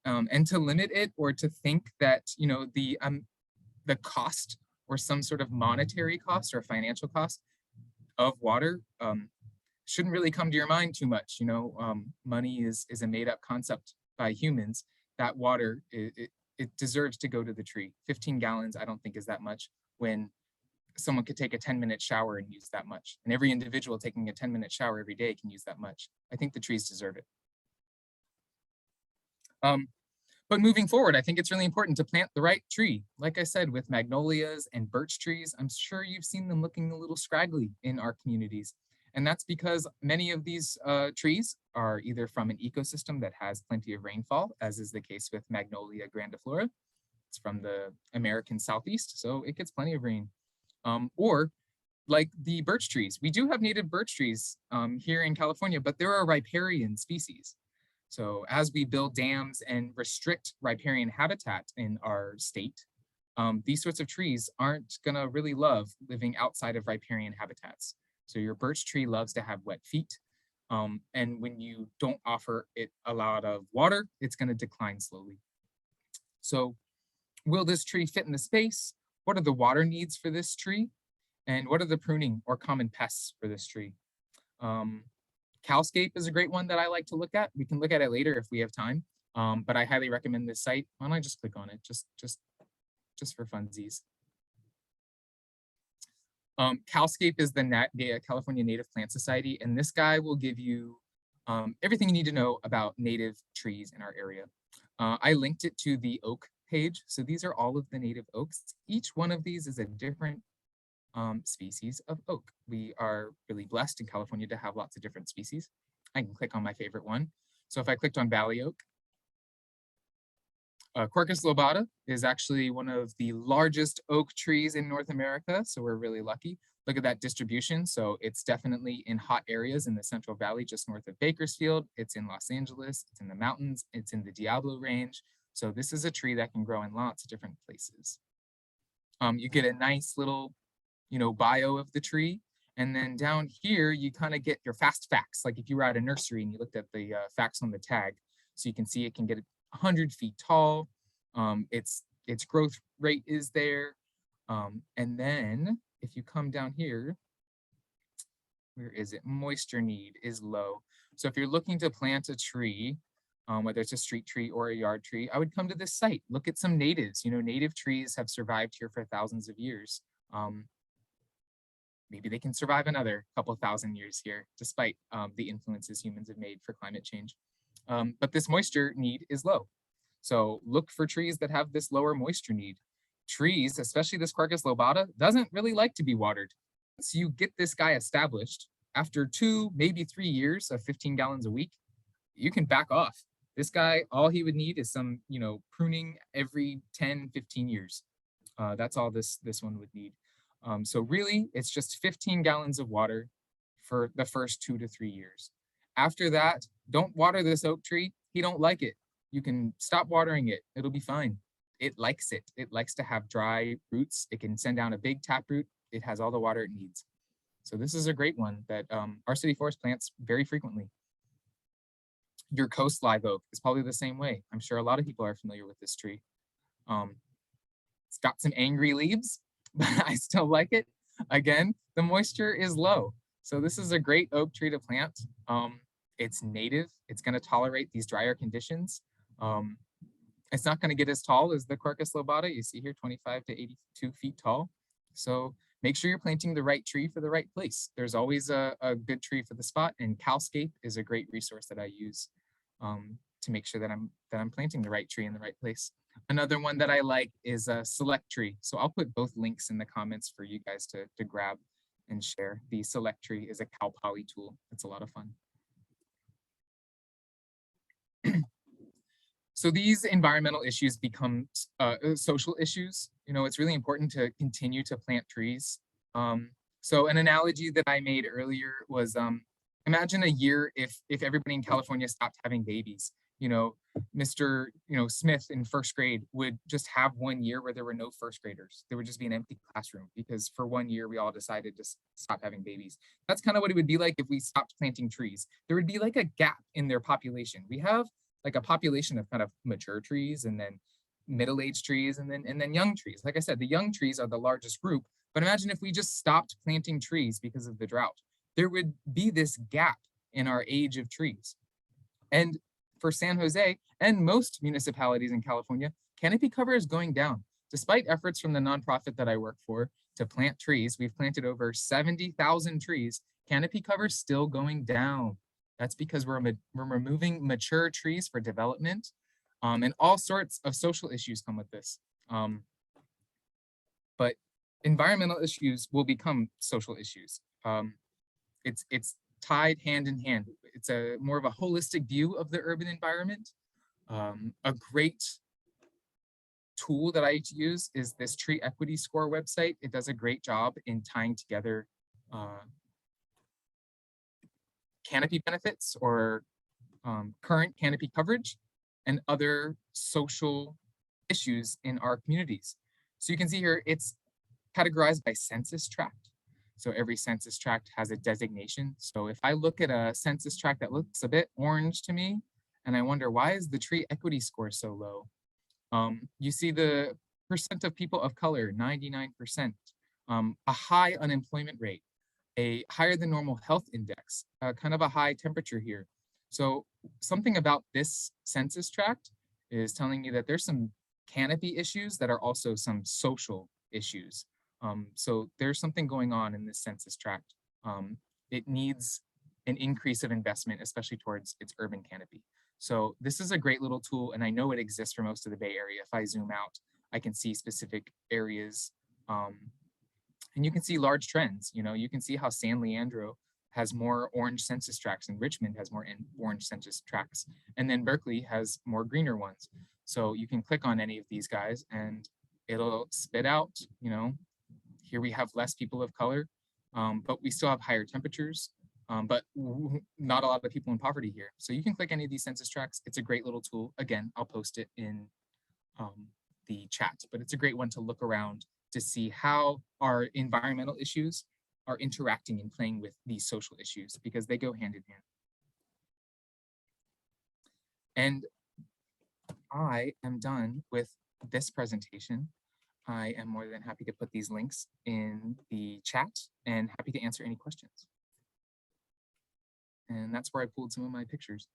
And to limit it, or to think that, the cost or some sort of monetary cost or financial cost of water shouldn't really come to your mind too much. Money is a made up concept by humans. that water, it deserves to go to the tree. 15 gallons, I don't think is that much when someone could take a 10-minute shower and use that much. And every individual taking a 10-minute shower every day can use that much. I think the trees deserve it. But moving forward, I think it's really important to plant the right tree. Like I said, with magnolias and birch trees, I'm sure you've seen them looking a little scraggly in our communities. And that's because many of these trees are either from an ecosystem that has plenty of rainfall, as is the case with Magnolia grandiflora. It's from the American Southeast, so it gets plenty of rain. Or like the birch trees. We do have native birch trees here in California, but they're a riparian species. So as we build dams and restrict riparian habitat in our state, these sorts of trees aren't gonna really love living outside of riparian habitats. So your birch tree loves to have wet feet. And when you don't offer it a lot of water, it's gonna decline slowly. So will this tree fit in the space? What are the water needs for this tree? And what are the pruning or common pests for this tree? Cowscape is a great one that I like to look at. We can look at it later if we have time, but I highly recommend this site. Why don't I just click on it, just for funsies. Cowscape is the California Native Plant Society, and this guy will give you everything you need to know about native trees in our area. I linked it to the oak page. So these are all of the native oaks. Each one of these is a different species of oak. We are really blessed in California to have lots of different species. I can click on my favorite one. So if I clicked on valley oak, Quercus lobata is actually one of the largest oak trees in North America, so we're really lucky. Look at that distribution. So it's definitely in hot areas in the Central Valley, just north of Bakersfield. It's in Los Angeles, it's in the mountains, it's in the Diablo Range. So this is a tree that can grow in lots of different places. You get a nice little, bio of the tree. And then down here, you kind of get your fast facts. Like if you were at a nursery and you looked at the facts on the tag, so you can see it can get 100 feet tall. Its growth rate is there. And then if you come down here, where is it? Moisture need is low. So if you're looking to plant a tree, whether it's a street tree or a yard tree, I would come to this site. Look at some natives. Native trees have survived here for thousands of years. Maybe they can survive another couple thousand years here, despite the influences humans have made for climate change. But this moisture need is low. So look for trees that have this lower moisture need. Trees, especially this Quercus lobata, doesn't really like to be watered. So you get this guy established, after 2, maybe 3 years of 15 gallons a week, you can back off. This guy, all he would need is some, pruning every 10, 15 years. That's all this one would need. So really, it's just 15 gallons of water for the first 2 to 3 years. After that, don't water this oak tree. He don't like it. You can stop watering it. It'll be fine. It likes it. It likes to have dry roots. It can send down a big taproot. It has all the water it needs. So this is a great one that our city forest plants very frequently. Your coast live oak is probably the same way. I'm sure a lot of people are familiar with this tree. It's got some angry leaves, but I still like it. Again, the moisture is low. So this is a great oak tree to plant. It's native. It's going to tolerate these drier conditions. It's not going to get as tall as the Quercus lobata. You see here, 25 to 82 feet tall. So make sure you're planting the right tree for the right place. There's always a good tree for the spot, and Cowscape is a great resource that I use to make sure that I'm planting the right tree in the right place. Another one that I like is a Select Tree. So I'll put both links in the comments for you guys to grab and share. The Select Tree is a cow poly tool. It's a lot of fun. So these environmental issues become social issues. It's really important to continue to plant trees. So an analogy that I made earlier was imagine a year if everybody in California stopped having babies. Mr. Smith in first grade would just have 1 year where there were no first graders. There would just be an empty classroom because for 1 year we all decided to stop having babies. That's kind of what it would be like if we stopped planting trees. There would be like a gap in their population. We have like a population of kind of mature trees and then middle-aged trees and then young trees. Like I said, the young trees are the largest group, but imagine if we just stopped planting trees because of the drought. There would be this gap in our age of trees. And for San Jose and most municipalities in California, canopy cover is going down. Despite efforts from the nonprofit that I work for to plant trees, we've planted over 70,000 trees, canopy cover is still going down. That's because we're removing mature trees for development, and all sorts of social issues come with this. But environmental issues will become social issues. It's tied hand in hand. It's a more of a holistic view of the urban environment. A great tool that I use is this tree equity score website. It does a great job in tying together canopy benefits or current canopy coverage and other social issues in our communities. So you can see here, it's categorized by census tract. So every census tract has a designation. So if I look at a census tract that looks a bit orange to me, and I wonder, why is the tree equity score so low? You see the percent of people of color, 99%, a high unemployment rate, a higher than normal health index, kind of a high temperature here. So something about this census tract is telling me that there's some canopy issues that are also some social issues. So there's something going on in this census tract. It needs an increase of investment, especially towards its urban canopy. So this is a great little tool, and I know it exists for most of the Bay Area. If I zoom out, I can see specific areas, and you can see large trends. You know, you can see how San Leandro has more orange census tracts, and Richmond has more orange census tracts, and then Berkeley has more greener ones. So you can click on any of these guys, and it'll spit out, you know, here we have less people of color, but we still have higher temperatures. But not a lot of people in poverty here. So you can click any of these census tracts. It's a great little tool. Again, I'll post it in the chat, but it's a great one to look around to see how our environmental issues are interacting and playing with these social issues, because they go hand in hand. And I am done with this presentation. I am more than happy to put these links in the chat and happy to answer any questions. And that's where I pulled some of my pictures.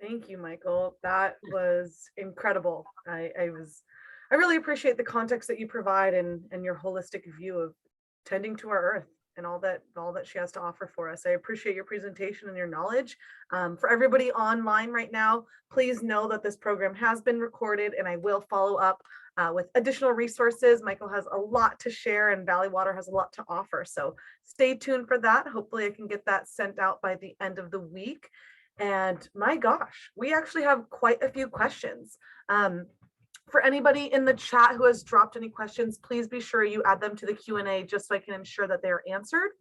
Thank you, Michael. That was incredible. I really appreciate the context that you provide and your holistic view of tending to our earth and all that she has to offer for us. I appreciate your presentation and your knowledge. For everybody online right now, please know that this program has been recorded, and I will follow up with additional resources. Michael has a lot to share, and Valley Water has a lot to offer. So stay tuned for that. Hopefully I can get that sent out by the end of the week. And my gosh, we actually have quite a few questions. For anybody in the chat who has dropped any questions, please be sure you add them to the Q&A just so I can ensure that they're answered.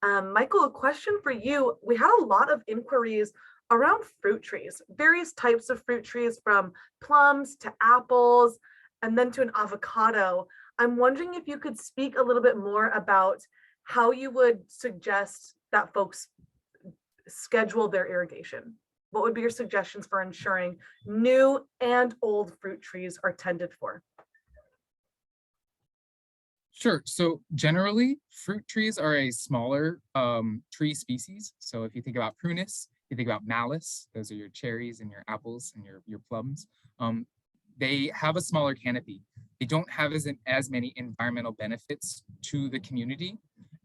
Michael, a question for you. We had a lot of inquiries around fruit trees, various types of fruit trees, from plums to apples, and then to an avocado. I'm wondering if you could speak a little bit more about how you would suggest that folks schedule their irrigation. What would be your suggestions for ensuring new and old fruit trees are tended for? Sure. So generally, fruit trees are a smaller tree species. So if you think about prunus, you think about malus, those are your cherries and your apples and your plums. They have a smaller canopy. They don't have as many environmental benefits to the community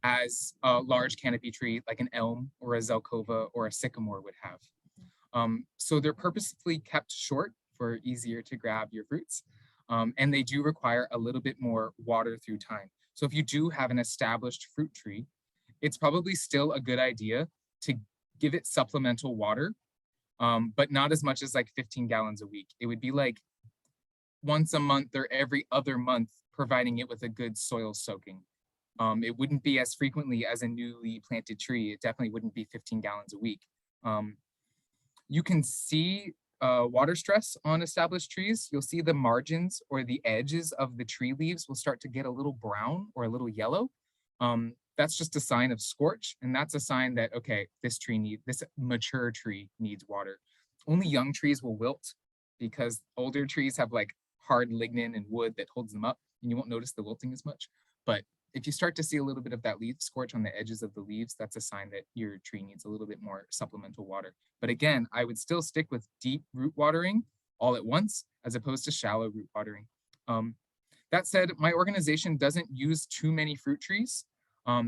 as a large canopy tree like an elm or a zelkova or a sycamore would have. So they're purposefully kept short for easier to grab your fruits. And they do require a little bit more water through time. So if you do have an established fruit tree, it's probably still a good idea to give it supplemental water, but not as much as like 15 gallons a week. It would be like once a month or every other month, providing it with a good soil soaking. It wouldn't be as frequently as a newly planted tree. It definitely wouldn't be 15 gallons a week. You can see water stress on established trees. You'll see the margins or the edges of the tree leaves will start to get a little brown or a little yellow. That's just a sign of scorch, and that's a sign that, okay, this mature tree needs water. Only young trees will wilt because older trees have like hard lignin and wood that holds them up, and you won't notice the wilting as much. But if you start to see a little bit of that leaf scorch on the edges of the leaves, that's a sign that your tree needs a little bit more supplemental water. But again, I would still stick with deep root watering all at once, as opposed to shallow root watering. That said, my organization doesn't use too many fruit trees. I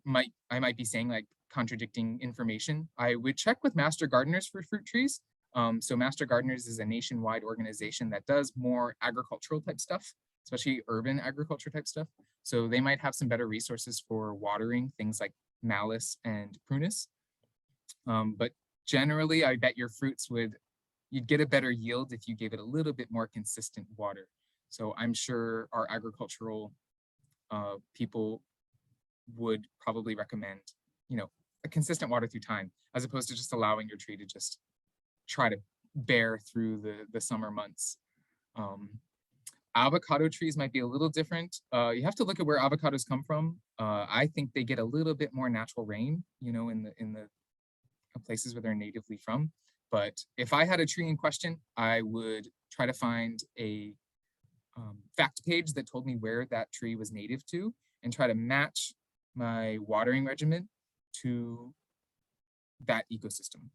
might be saying like contradicting information. I would check with Master Gardeners for fruit trees. So Master Gardeners is a nationwide organization that does more agricultural type stuff, especially urban agriculture type stuff. So they might have some better resources for watering things like malice and prunus. But generally, I bet your fruits you'd get a better yield if you gave it a little bit more consistent water. So I'm sure our agricultural people would probably recommend, a consistent water through time, as opposed to just allowing your tree to just try to bear through the summer months. Avocado trees might be a little different. You have to look at where avocados come from. I think they get a little bit more natural rain, in the places where they're natively from. But if I had a tree in question, I would try to find a fact page that told me where that tree was native to and try to match my watering regimen to that ecosystem.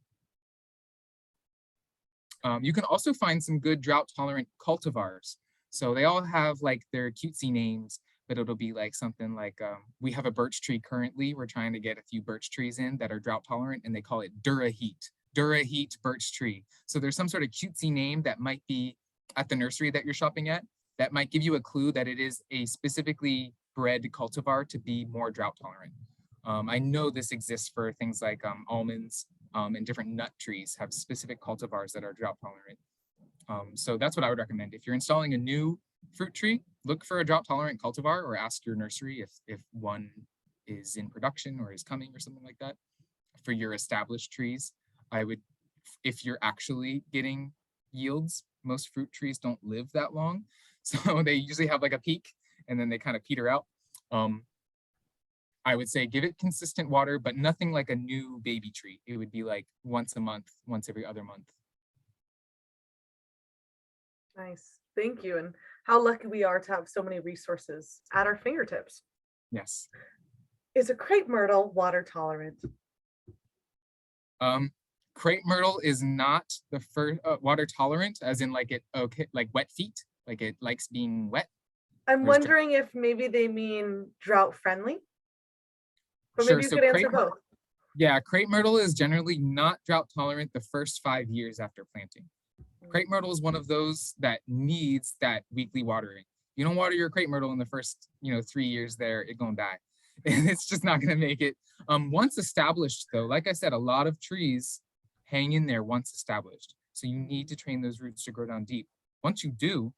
You can also find some good drought tolerant cultivars. So they all have like their cutesy names, but it'll be like something like, we have a birch tree currently. We're trying to get a few birch trees in that are drought tolerant, and they call it Dura-Heat birch tree. So there's some sort of cutesy name that might be at the nursery that you're shopping at that might give you a clue that it is a specifically bred cultivar to be more drought tolerant. I know this exists for things like almonds and different nut trees have specific cultivars that are drought tolerant. So that's what I would recommend. If you're installing a new fruit tree, look for a drought tolerant cultivar or ask your nursery if one is in production or is coming or something like that. For your established trees, I would, if you're actually getting yields, most fruit trees don't live that long. So they usually have like a peak and then they kind of peter out. I would say give it consistent water, but nothing like a new baby tree. It would be like once a month, once every other month. Nice. Thank you. And how lucky we are to have so many resources at our fingertips. Yes. Is a crepe myrtle water tolerant? Crepe myrtle is not the first water tolerant, as in like like wet feet, like it likes being wet. I'm wondering if maybe they mean drought friendly. But Sure, maybe you so could answer both. Yeah, crepe myrtle is generally not drought tolerant the first 5 years after planting. Crepe myrtle is one of those that needs that weekly watering. You don't water your crepe myrtle in the first 3 years there, it's gonna die. And it's just not gonna make it. Once established though, like I said, a lot of trees hang in there once established. So you need to train those roots to grow down deep. Once you do,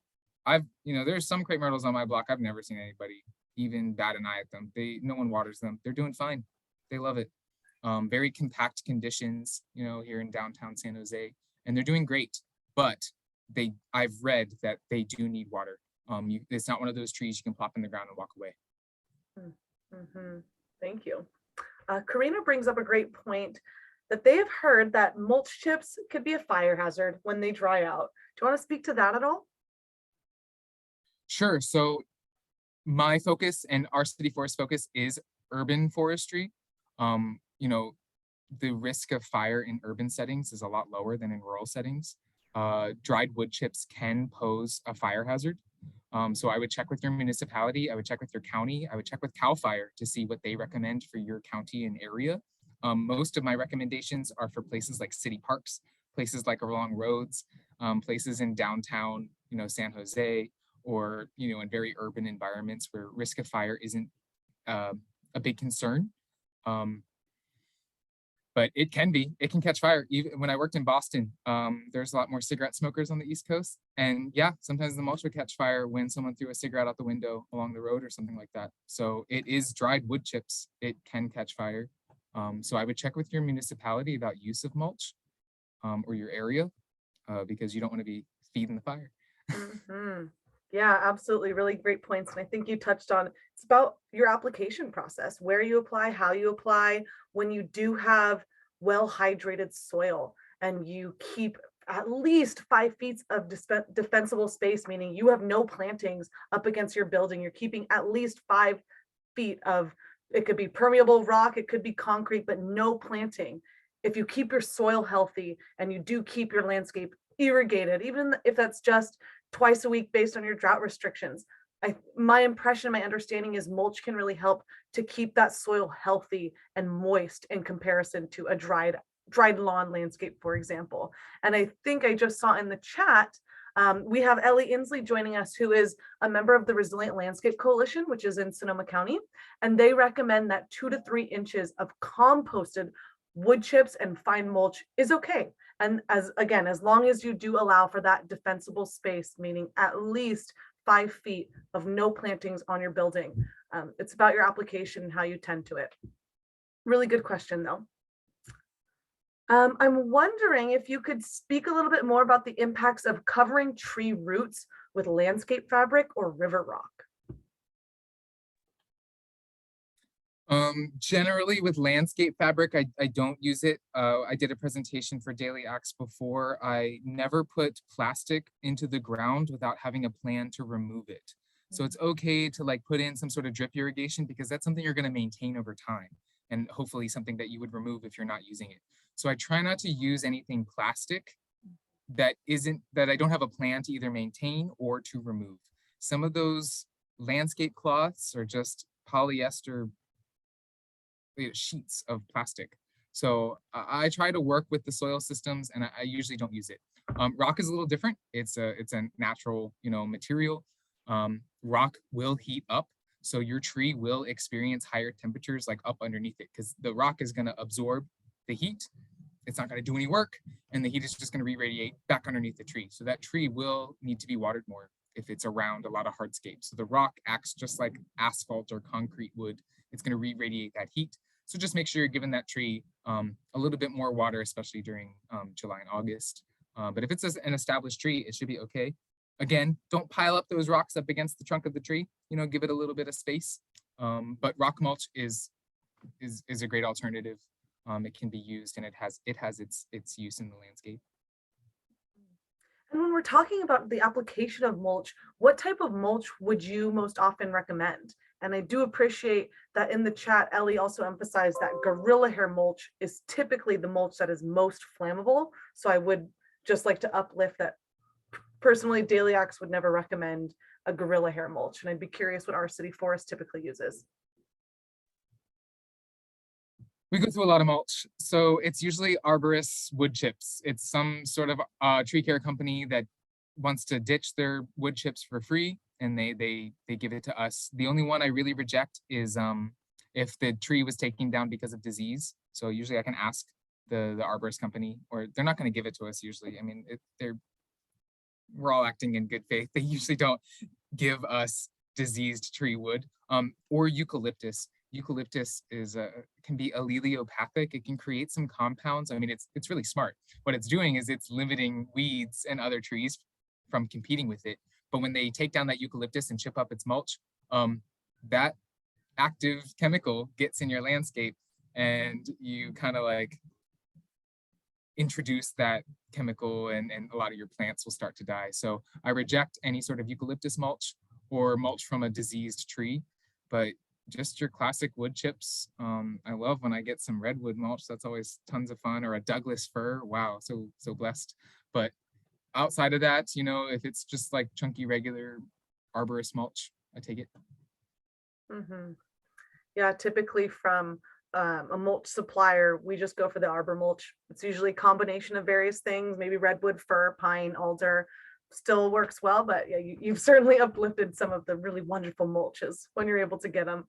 there's some crepe myrtles on my block. I've never seen anybody even bat an eye at them. No one waters them. They're doing fine. They love it. Very compact conditions, here in downtown San Jose, and they're doing great. But I've read that they do need water. It's not one of those trees you can plop in the ground and walk away. Mm-hmm. Thank you. Karina brings up a great point that they have heard that mulch chips could be a fire hazard when they dry out. Do you want to speak to that at all? Sure. So my focus and our city forest focus is urban forestry. The risk of fire in urban settings is a lot lower than in rural settings. Dried wood chips can pose a fire hazard. So I would check with your municipality, I would check with your county, I would check with CAL FIRE to see what they recommend for your county and area. Most of my recommendations are for places like city parks, places like along roads, places in downtown, San Jose, or, in very urban environments where risk of fire isn't a big concern. But it can catch fire. Even when I worked in Boston, there's a lot more cigarette smokers on the East Coast. And yeah, sometimes the mulch would catch fire when someone threw a cigarette out the window along the road or something like that. So it is dried wood chips. It can catch fire. So I would check with your municipality about use of mulch or your area because you don't want to be feeding the fire. Mm-hmm. Yeah, absolutely. Really great points. And I think you touched on, it's about your application process, where you apply, how you apply, when you do have well-hydrated soil and you keep at least 5 feet of defensible space, meaning you have no plantings up against your building. You're keeping at least 5 feet of, it could be permeable rock, it could be concrete, but no planting. If you keep your soil healthy and you do keep your landscape irrigated, even if that's just twice a week based on your drought restrictions, my impression, my understanding is mulch can really help to keep that soil healthy and moist in comparison to a dried lawn landscape, for example. And I think I just saw in the chat, we have Ellie Inslee joining us, who is a member of the Resilient Landscape Coalition, which is in Sonoma County. And they recommend that 2 to 3 inches of composted wood chips and fine mulch is okay. And as long as you do allow for that defensible space, meaning at least 5 feet of no plantings on your building. It's about your application and how you tend to it. Really good question though. I'm wondering if you could speak a little bit more about the impacts of covering tree roots with landscape fabric or river rock. Generally with landscape fabric, I don't use it. I did a presentation for Daily Acts before. I never put plastic into the ground without having a plan to remove it. So it's okay to like put in some sort of drip irrigation because that's something you're going to maintain over time and hopefully something that you would remove if you're not using it. So I try not to use anything plastic that I don't have a plan to either maintain or to remove. Some of those landscape cloths are just polyester sheets of plastic. So I try to work with the soil systems and I usually don't use it. Rock is a little different. It's a natural, material. Rock will heat up. So your tree will experience higher temperatures like up underneath it because the rock is going to absorb the heat. It's not going to do any work and the heat is just going to re-radiate back underneath the tree. So that tree will need to be watered more if it's around a lot of hardscape. So the rock acts just like asphalt or concrete would. It's going to re-radiate that heat. So just make sure you're giving that tree a little bit more water, especially during July and August. But if it's an established tree, it should be okay. Again, don't pile up those rocks up against the trunk of the tree. Give it a little bit of space. But rock mulch is a great alternative. It can be used and it has its use in the landscape. And when we're talking about the application of mulch, what type of mulch would you most often recommend? And I do appreciate that in the chat, Ellie also emphasized that gorilla hair mulch is typically the mulch that is most flammable. So I would just like to uplift that. Personally, Daily Acts would never recommend a gorilla hair mulch. And I'd be curious what our city forest typically uses. We go through a lot of mulch. So it's usually arborist wood chips. It's some sort of tree care company that wants to ditch their wood chips for free and they give it to us. The only one I really reject is if the tree was taken down because of disease. So usually I can ask the arborist company, or they're not going to give it to us usually. I mean, we're all acting in good faith. They usually don't give us diseased tree wood or eucalyptus. Eucalyptus can be alleliopathic. It can create some compounds. I mean, it's really smart. What it's doing is it's limiting weeds and other trees from competing with it. But when they take down that eucalyptus and chip up its mulch, that active chemical gets in your landscape and you kind of like introduce that chemical and a lot of your plants will start to die. So I reject any sort of eucalyptus mulch or mulch from a diseased tree, but just your classic wood chips. I love when I get some redwood mulch. That's always tons of fun, or a Douglas fir. Wow, so blessed. But outside of that, if it's just like chunky regular arborist mulch, I take it. Mm-hmm. Yeah, typically from a mulch supplier, we just go for the arbor mulch. It's usually a combination of various things, maybe redwood, fir, pine, alder. Still works well, but yeah, you've certainly uplifted some of the really wonderful mulches when you're able to get them.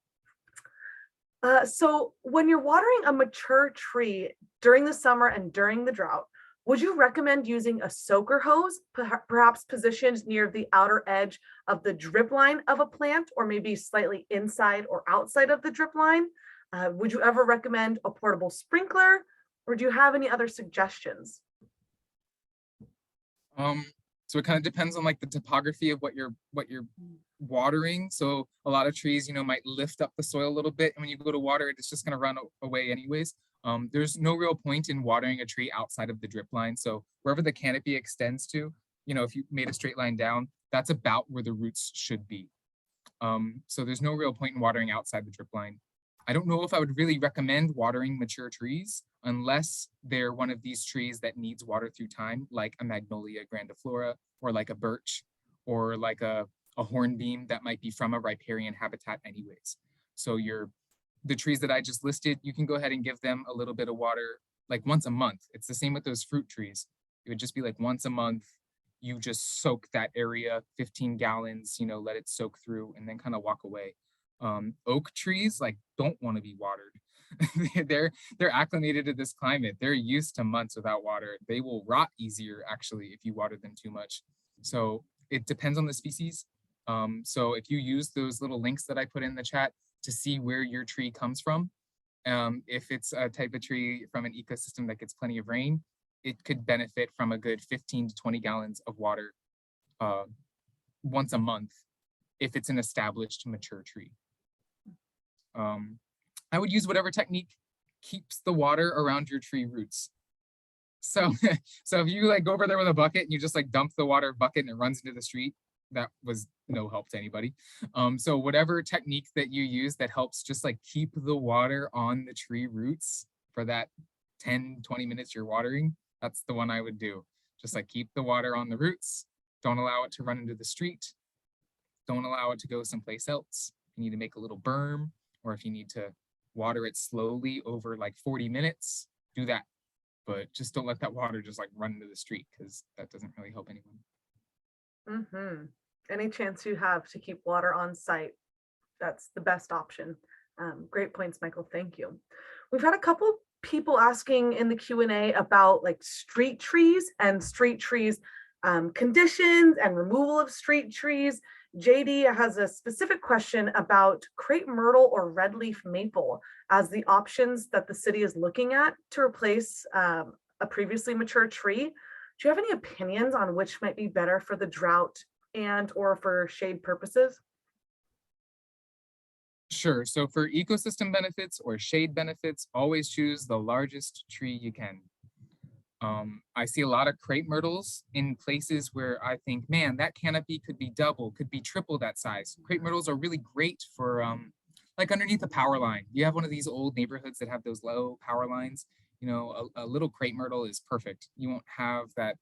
So when you're watering a mature tree during the summer and during the drought, would you recommend using a soaker hose, perhaps positioned near the outer edge of the drip line of a plant, or maybe slightly inside or outside of the drip line? Would you ever recommend a portable sprinkler, or do you have any other suggestions? So it kind of depends on like the topography of what you're watering. So a lot of trees, might lift up the soil a little bit. And when you go to water it, it's just going to run away anyways. There's no real point in watering a tree outside of the drip line. So wherever the canopy extends to, if you made a straight line down, that's about where the roots should be. So there's no real point in watering outside the drip line. I don't know if I would really recommend watering mature trees unless they're one of these trees that needs water through time, like a Magnolia grandiflora, or like a birch, or like a hornbeam that might be from a riparian habitat anyways. So the trees that I just listed, you can go ahead and give them a little bit of water like once a month. It's the same with those fruit trees. It would just be like once a month, you just soak that area, 15 gallons, let it soak through and then kind of walk away. Oak trees like don't want to be watered. they're acclimated to this climate. They're used to months without water. They will rot easier actually if you water them too much. So it depends on the species. So if you use those little links that I put in the chat to see where your tree comes from, if it's a type of tree from an ecosystem that gets plenty of rain, it could benefit from a good 15 to 20 gallons of water once a month if it's an established mature tree. I would use whatever technique keeps the water around your tree roots. So, so if you like go over there with a bucket and you just like dump the water bucket and it runs into the street, that was no help to anybody. So whatever technique that you use that helps just like keep the water on the tree roots for that 10, 20 minutes you're watering, that's the one I would do. Just like keep the water on the roots. Don't allow it to run into the street. Don't allow it to go someplace else. You need to make a little berm, or if you need to water it slowly over like 40 minutes, do that. But just don't let that water just like run into the street, because that doesn't really help anyone. Any chance you have to keep water on site, that's the best option. Great points, Michael. Thank you. We've had a couple people asking in the Q&A about like street trees and street trees conditions and removal of street trees. JD has a specific question about crepe myrtle or red leaf maple as the options that the city is looking at to replace a previously mature tree. Do you have any opinions on which might be better for the drought and or for shade purposes? Sure. So for ecosystem benefits or shade benefits, always choose the largest tree you can. I see a lot of crepe myrtles in places where I think, man, that canopy could be double, could be triple that size. Crepe myrtles are really great for like underneath a power line. You have one of these old neighborhoods that have those low power lines, a little crepe myrtle is perfect. You won't have that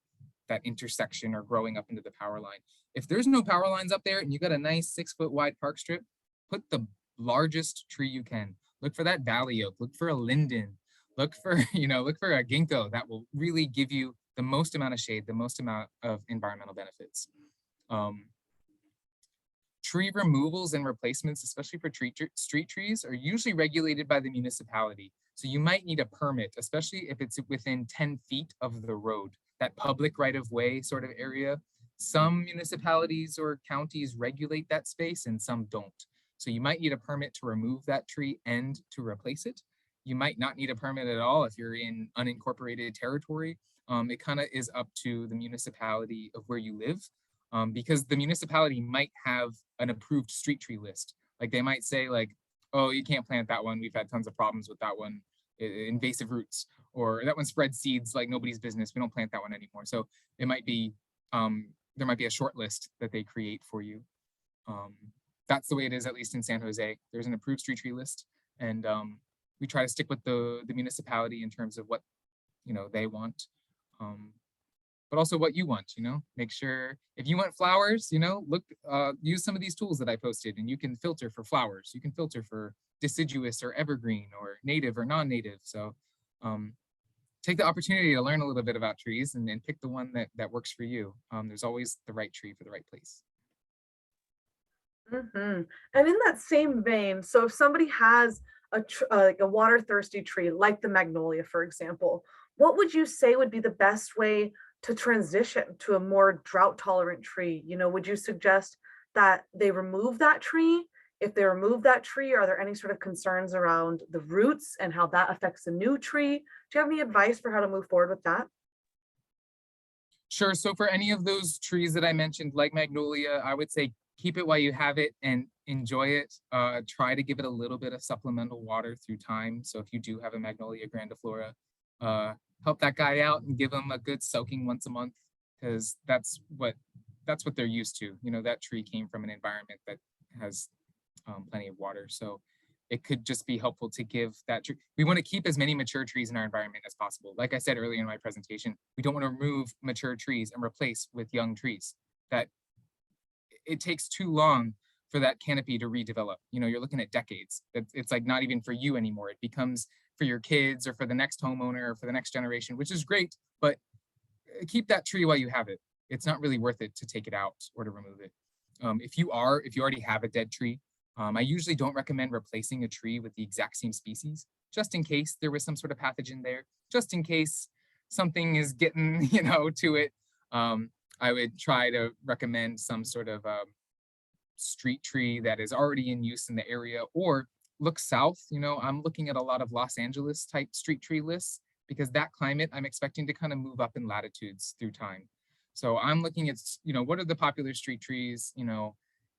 intersection or growing up into the power line. If there's no power lines up there and you got a nice 6-foot wide park strip, put the largest tree you can. Look for that valley oak, look for a linden, look for a ginkgo that will really give you the most amount of shade, the most amount of environmental benefits. Tree removals and replacements, especially for street trees, are usually regulated by the municipality. So you might need a permit, especially if it's within 10 feet of the road, that public right of way sort of area. Some municipalities or counties regulate that space and some don't. So you might need a permit to remove that tree and to replace it. You might not need a permit at all if you're in unincorporated territory. It kind of is up to the municipality of where you live, because the municipality might have an approved street tree list. Like they might say like, oh, you can't plant that one. We've had tons of problems with that one, invasive roots, or that one spreads seeds like nobody's business. We don't plant that one anymore. So it might be, there might be a short list that they create for you. That's the way it is, at least in San Jose. There's an approved street tree list, and we try to stick with the municipality in terms of what they want, but also what you want. Make sure if you want flowers, look, use some of these tools that I posted, and you can filter for flowers. You can filter for deciduous or evergreen or native or non-native. So take the opportunity to learn a little bit about trees and pick the one that works for you. There's always the right tree for the right place. And in that same vein, so if somebody has like a water thirsty tree like the magnolia, for example, what would you say would be the best way to transition to a more drought tolerant tree? Would you suggest that they remove that tree? If they remove that tree, are there any sort of concerns around the roots and how that affects the new tree? Do you have any advice for how to move forward with that? Sure. So for any of those trees that I mentioned, like magnolia, I would say keep it while you have it and enjoy it. Try to give it a little bit of supplemental water through time. So if you do have a magnolia grandiflora, help that guy out and give him a good soaking once a month, because that's what they're used to. That tree came from an environment that has plenty of water. So it could just be helpful to give that tree. We want to keep as many mature trees in our environment as possible. Like I said earlier in my presentation, we don't want to remove mature trees and replace with young trees. That it takes too long for that canopy to redevelop. You know, you're looking at decades. It's like not even for you anymore. It becomes for your kids or for the next homeowner or for the next generation, which is great, but keep that tree while you have it. It's not really worth it to take it out or to remove it. If you already have a dead tree, I usually don't recommend replacing a tree with the exact same species, just in case there was some sort of pathogen there, just in case something is getting, to it. I would try to recommend some sort of street tree that is already in use in the area, or look south. I'm looking at a lot of Los Angeles type street tree lists because that climate I'm expecting to kind of move up in latitudes through time. So I'm looking at, what are the popular street trees,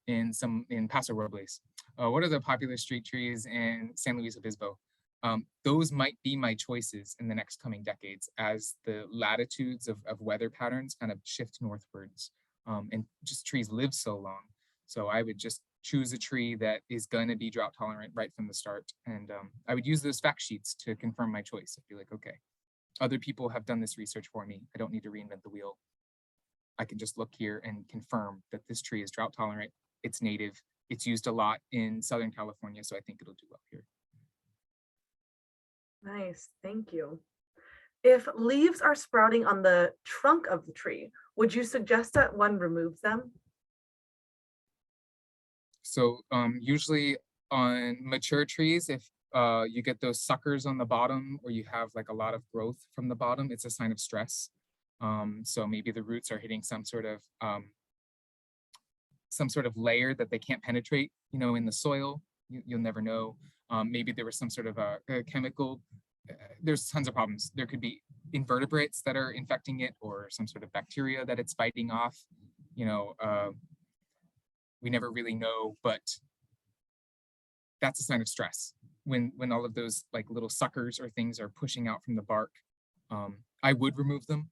in Paso Robles? What are the popular street trees in San Luis Obispo? Those might be my choices in the next coming decades as the latitudes of weather patterns kind of shift northwards, and just trees live so long. So I would just choose a tree that is going to be drought tolerant right from the start. And I would use those fact sheets to confirm my choice. I'd be like, okay, other people have done this research for me. I don't need to reinvent the wheel. I can just look here and confirm that this tree is drought tolerant. It's native. It's used a lot in Southern California, so I think it'll do well here. Nice, thank you. If leaves are sprouting on the trunk of the tree, would you suggest that one removes them? So usually on mature trees, if you get those suckers on the bottom or you have like a lot of growth from the bottom, it's a sign of stress. So maybe the roots are hitting some sort of layer that they can't penetrate, in the soil. You'll never know. Maybe there was some sort of a chemical. There's tons of problems. There could be invertebrates that are infecting it or some sort of bacteria that it's fighting off. We never really know, but that's a sign of stress. When all of those like little suckers or things are pushing out from the bark, I would remove them.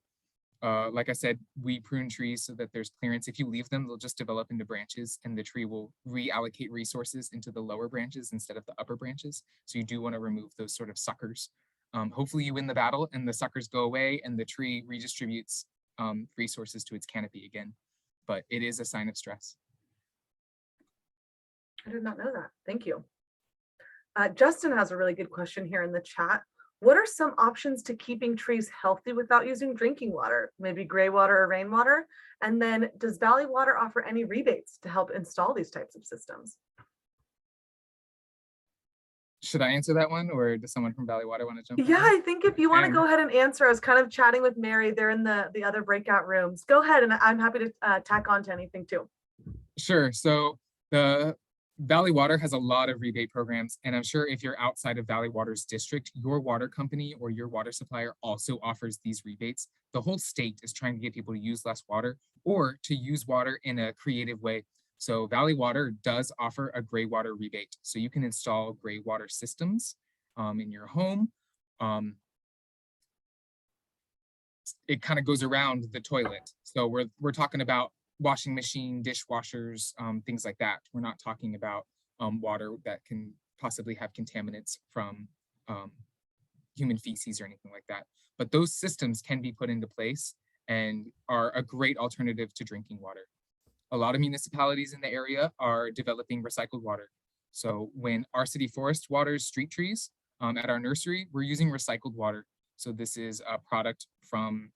Like I said, we prune trees so that there's clearance. If you leave them, they'll just develop into branches and the tree will reallocate resources into the lower branches instead of the upper branches. So you do want to remove those sort of suckers. Hopefully you win the battle and the suckers go away and the tree redistributes resources to its canopy again. But it is a sign of stress. I did not know that. Thank you. Justin has a really good question here in the chat. What are some options to keeping trees healthy without using drinking water, maybe gray water or rainwater? And then does Valley Water offer any rebates to help install these types of systems? Should I answer that one or does someone from Valley Water want to jump in? Yeah, I think if you want to go ahead and answer, I was kind of chatting with Mary. They're in the other breakout rooms. Go ahead, and I'm happy to tack on to anything too. Sure. So the Valley Water has a lot of rebate programs, and I'm sure if you're outside of Valley Water's district, your water company or your water supplier also offers these rebates. The whole state is trying to get people to use less water or to use water in a creative way. So Valley Water does offer a gray water rebate. So you can install gray water systems in your home. It kind of goes around the toilet. So we're talking about washing machine, dishwashers, things like that. We're not talking about water that can possibly have contaminants from human feces or anything like that. But those systems can be put into place and are a great alternative to drinking water. A lot of municipalities in the area are developing recycled water. So when our city forest waters street trees at our nursery, we're using recycled water. So this is a product from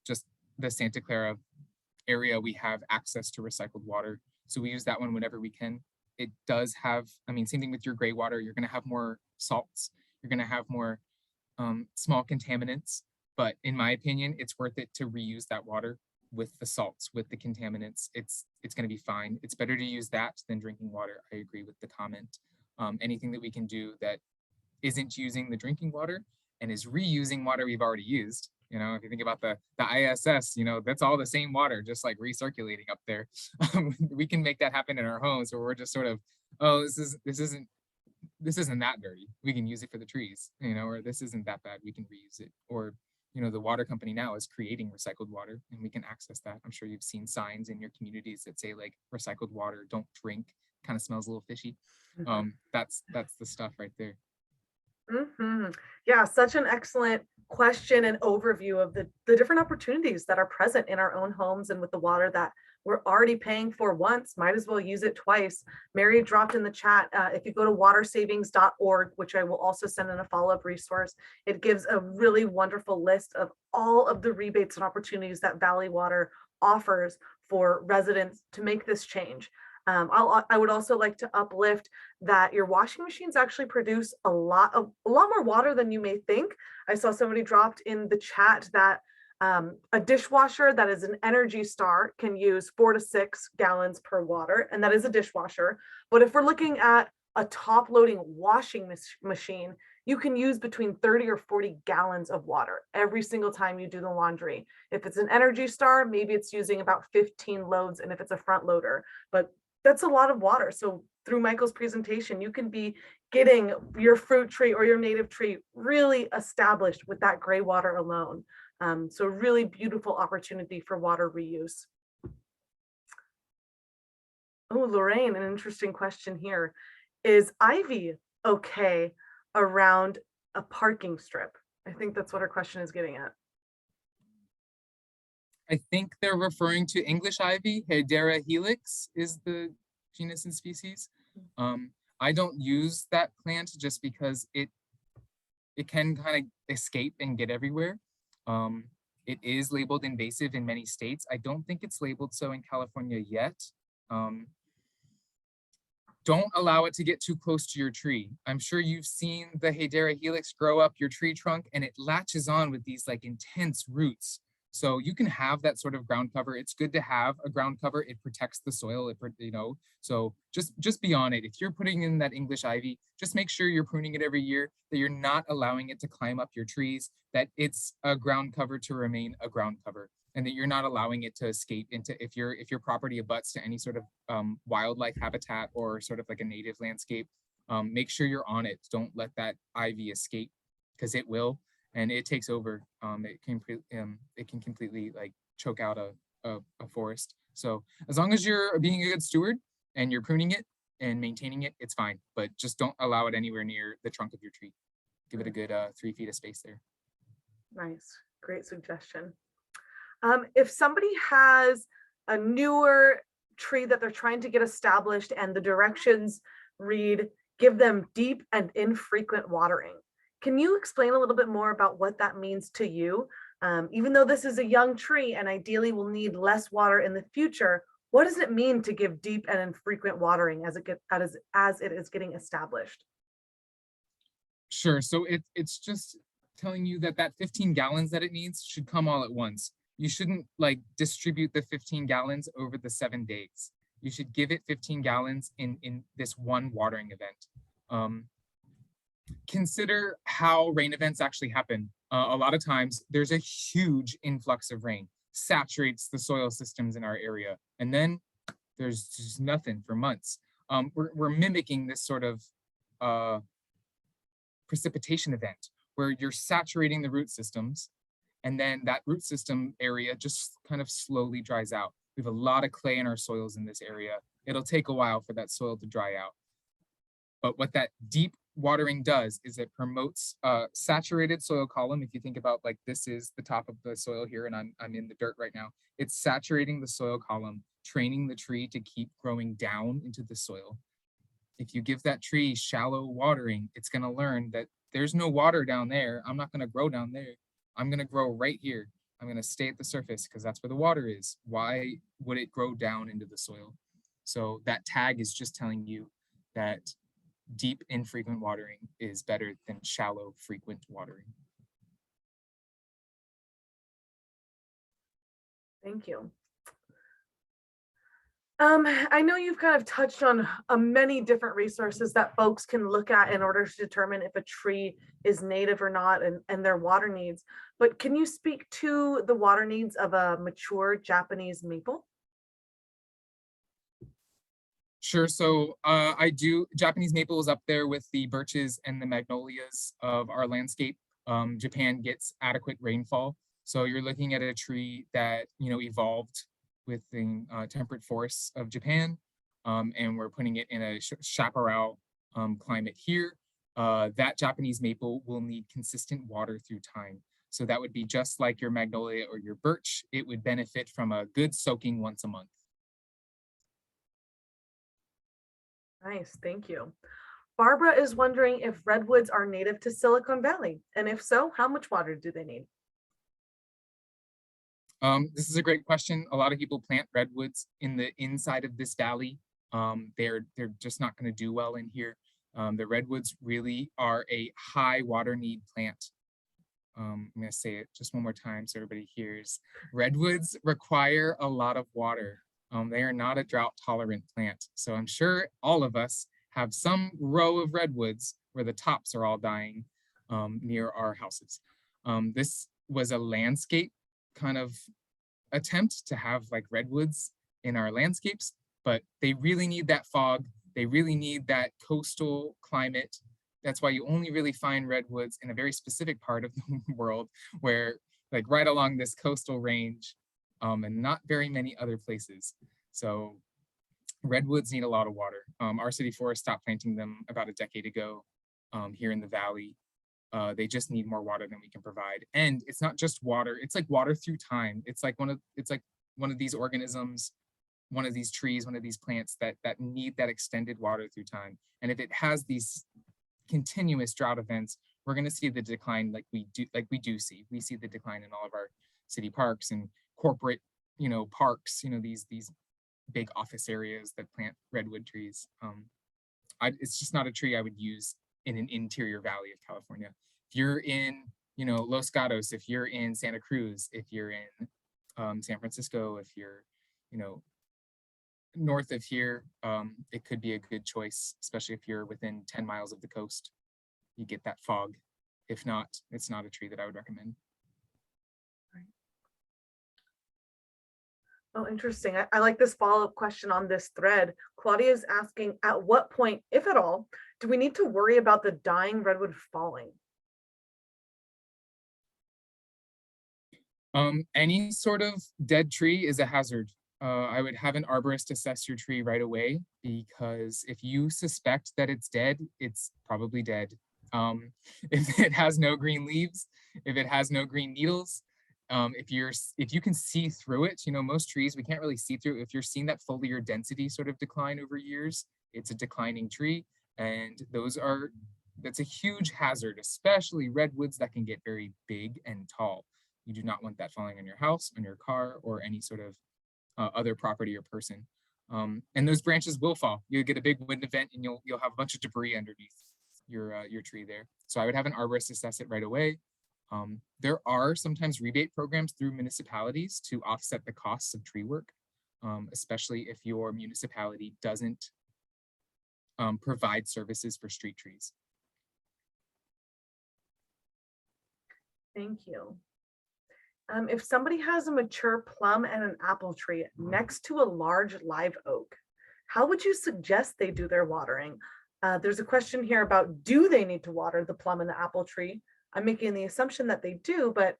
just the Santa Clara area. We have access to recycled water. So we use that one whenever we can. It does have, same thing with your gray water. You're going to have more salts. You're going to have more small contaminants. But in my opinion, it's worth it to reuse that water with the salts, with the contaminants. It's going to be fine. It's better to use that than drinking water. I agree with the comment. Anything that we can do that isn't using the drinking water and is reusing water we've already used. If you think about the ISS, that's all the same water, just like recirculating up there. We can make that happen in our homes where we're just sort of, oh, this isn't that dirty. We can use it for the trees, or this isn't that bad. We can reuse it. Or the water company now is creating recycled water, and we can access that. I'm sure you've seen signs in your communities that say like recycled water, don't drink, kind of smells a little fishy. That's the stuff right there. Yeah, such an excellent question and overview of the different opportunities that are present in our own homes and with the water that we're already paying for once, might as well use it twice. Mary dropped in the chat, if you go to watersavings.org, which I will also send in a follow-up resource, it gives a really wonderful list of all of the rebates and opportunities that Valley Water offers for residents to make this change. I would also like to uplift that your washing machines actually produce a lot more water than you may think. I saw somebody dropped in the chat that a dishwasher that is an Energy Star can use 4 to 6 gallons per water, and that is a dishwasher. But if we're looking at a top loading washing machine, you can use between 30 or 40 gallons of water every single time you do the laundry. If it's an Energy Star, maybe it's using about 15 loads, and if it's a front loader, but that's a lot of water. So through Michael's presentation, you can be getting your fruit tree or your native tree really established with that gray water alone. So really beautiful opportunity for water reuse. Oh, Lorraine, an interesting question here. Is ivy okay around a parking strip? I think that's what her question is getting at. I think they're referring to English ivy. Hedera helix is the genus and species. I don't use that plant just because it can kind of escape and get everywhere. It is labeled invasive in many states. I don't think it's labeled so in California yet. Don't allow it to get too close to your tree. I'm sure you've seen the Hedera helix grow up your tree trunk, and it latches on with these like intense roots. So you can have that sort of ground cover. It's good to have a ground cover. It protects the soil, so just be on it. If you're putting in that English ivy, just make sure you're pruning it every year, that you're not allowing it to climb up your trees, that it's a ground cover to remain a ground cover, and that you're not allowing it to escape into, if your property abuts to any sort of wildlife habitat or sort of like a native landscape, make sure you're on it. Don't let that ivy escape, because it will. And it takes over. It can completely like choke out a forest. So as long as you're being a good steward and you're pruning it and maintaining it, it's fine. But just don't allow it anywhere near the trunk of your tree. Give it a good 3 feet of space there. Nice, great suggestion. If somebody has a newer tree that they're trying to get established and the directions read, give them deep and infrequent watering. Can you explain a little bit more about what that means to you? Even though this is a young tree and ideally will need less water in the future, what does it mean to give deep and infrequent watering as it is getting established? Sure. So it's just telling you that 15 gallons that it needs should come all at once. You shouldn't like distribute the 15 gallons over the 7 days. You should give it 15 gallons in this one watering event. Consider how rain events actually happen. A lot of times there's a huge influx of rain, saturates the soil systems in our area, and then there's just nothing for months. We're mimicking this sort of precipitation event where you're saturating the root systems, and then that root system area just kind of slowly dries out. We have a lot of clay in our soils in this area. It'll take a while for that soil to dry out. But what that deep watering does is it promotes a saturated soil column. If you think about like this is the top of the soil here and I'm in the dirt right now, it's saturating the soil column, training the tree to keep growing down into the soil. If you give that tree shallow watering, it's going to learn that there's no water down there. I'm not going to grow down there. I'm going to grow right here. I'm going to stay at the surface because that's where the water is. Why would it grow down into the soil? So that tag is just telling you that deep, infrequent watering is better than shallow, frequent watering. Thank you. I know you've kind of touched on many different resources that folks can look at in order to determine if a tree is native or not and their water needs, but can you speak to the water needs of a mature Japanese maple? Sure. So I do. Japanese maple is up there with the birches and the magnolias of our landscape. Japan gets adequate rainfall. So you're looking at a tree that, evolved with the temperate forests of Japan, and we're putting it in a chaparral climate here. That Japanese maple will need consistent water through time. So that would be just like your magnolia or your birch. It would benefit from a good soaking once a month. Nice, thank you. Barbara is wondering if redwoods are native to Silicon Valley, and if so, how much water do they need? This is a great question. A lot of people plant redwoods in the inside of this valley. They're just not going to do well in here. The redwoods really are a high water need plant. I'm going to say it just one more time so everybody hears. Redwoods require a lot of water. They are not a drought tolerant plant. So I'm sure all of us have some row of redwoods where the tops are all dying near our houses. This was a landscape kind of attempt to have like redwoods in our landscapes, but they really need that fog. They really need that coastal climate. That's why you only really find redwoods in a very specific part of the world, where like right along this coastal range, and not very many other places. So redwoods need a lot of water. Our city forest stopped planting them about a decade ago here in the valley. They just need more water than we can provide. And it's not just water, it's like water through time. It's like one of these organisms, one of these trees, one of these plants that need that extended water through time. And if it has these continuous drought events, we're going to see the decline like we do see. We see the decline in all of our city parks and corporate, parks, these big office areas that plant redwood trees. It's just not a tree I would use in an interior valley of California. If you're in, Los Gatos, if you're in Santa Cruz, if you're in San Francisco, if you're, north of here, it could be a good choice, especially if you're within 10 miles of the coast. You get that fog. If not, it's not a tree that I would recommend. Oh, interesting. I like this follow-up question on this thread. Claudia is asking, at what point, if at all, do we need to worry about the dying redwood falling? Any sort of dead tree is a hazard. I would have an arborist assess your tree right away, because if you suspect that it's dead, it's probably dead. If it has no green leaves, if it has no green needles, if you can see through it, most trees we can't really see through. If you're seeing that foliar density sort of decline over years, it's a declining tree, and that's a huge hazard, especially redwoods that can get very big and tall. You do not want that falling on your house, on your car, or any sort of other property or person. And those branches will fall. You'll get a big wind event and you'll have a bunch of debris underneath your tree there. So I would have an arborist assess it right away. There are sometimes rebate programs through municipalities to offset the costs of tree work, especially if your municipality doesn't provide services for street trees. Thank you. If somebody has a mature plum and an apple tree next to a large live oak, how would you suggest they do their watering? There's a question here about, do they need to water the plum and the apple tree? I'm making the assumption that they do, but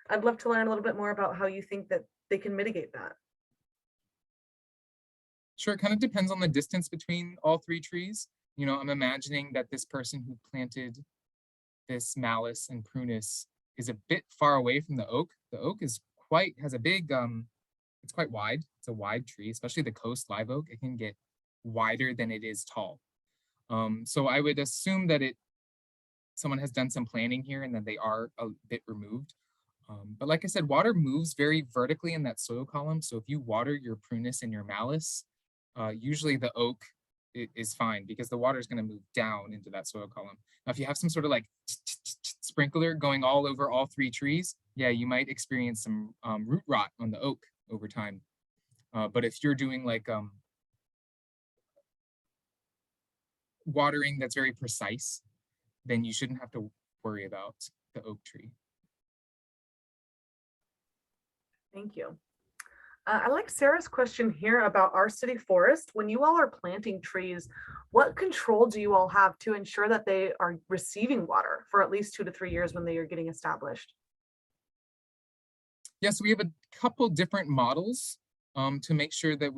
I'd love to learn a little bit more about how you think that they can mitigate that. Sure, it kind of depends on the distance between all three trees. I'm imagining that this person who planted this Malus and Prunus is a bit far away from the oak. The oak has a big, it's quite wide. It's a wide tree, especially the coast live oak. It can get wider than it is tall. So I would assume that someone has done some planning here and that they are a bit removed. But like I said, water moves very vertically in that soil column. So if you water your Prunus and your Malus, usually the oak is fine, because the water is going to move down into that soil column. Now, if you have some sort of like sprinkler going all over all three trees, yeah, you might experience some root rot on the oak over time. But if you're doing like watering that's very precise, then you shouldn't have to worry about the oak tree. Thank you. I like Sarah's question here about our city forest. When you all are planting trees, what control do you all have to ensure that they are receiving water for at least 2 to 3 years when they are getting established? Yes, we have a couple different models to make sure that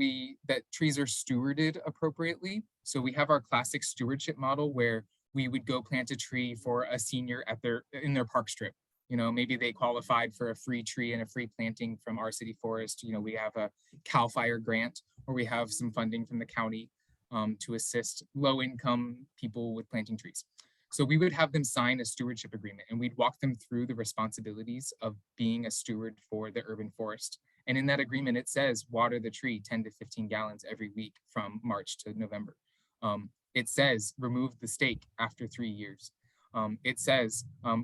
that trees are stewarded appropriately. So we have our classic stewardship model where we would go plant a tree for a senior at in their park strip. You know, maybe they qualified for a free tree and a free planting from our city forest. You know, we have a CAL FIRE grant, or we have some funding from the county to assist low-income people with planting trees. So we would have them sign a stewardship agreement, and we'd walk them through the responsibilities of being a steward for the urban forest. And in that agreement, it says water the tree 10 to 15 gallons every week from March to November. It says remove the stake after 3 years. It says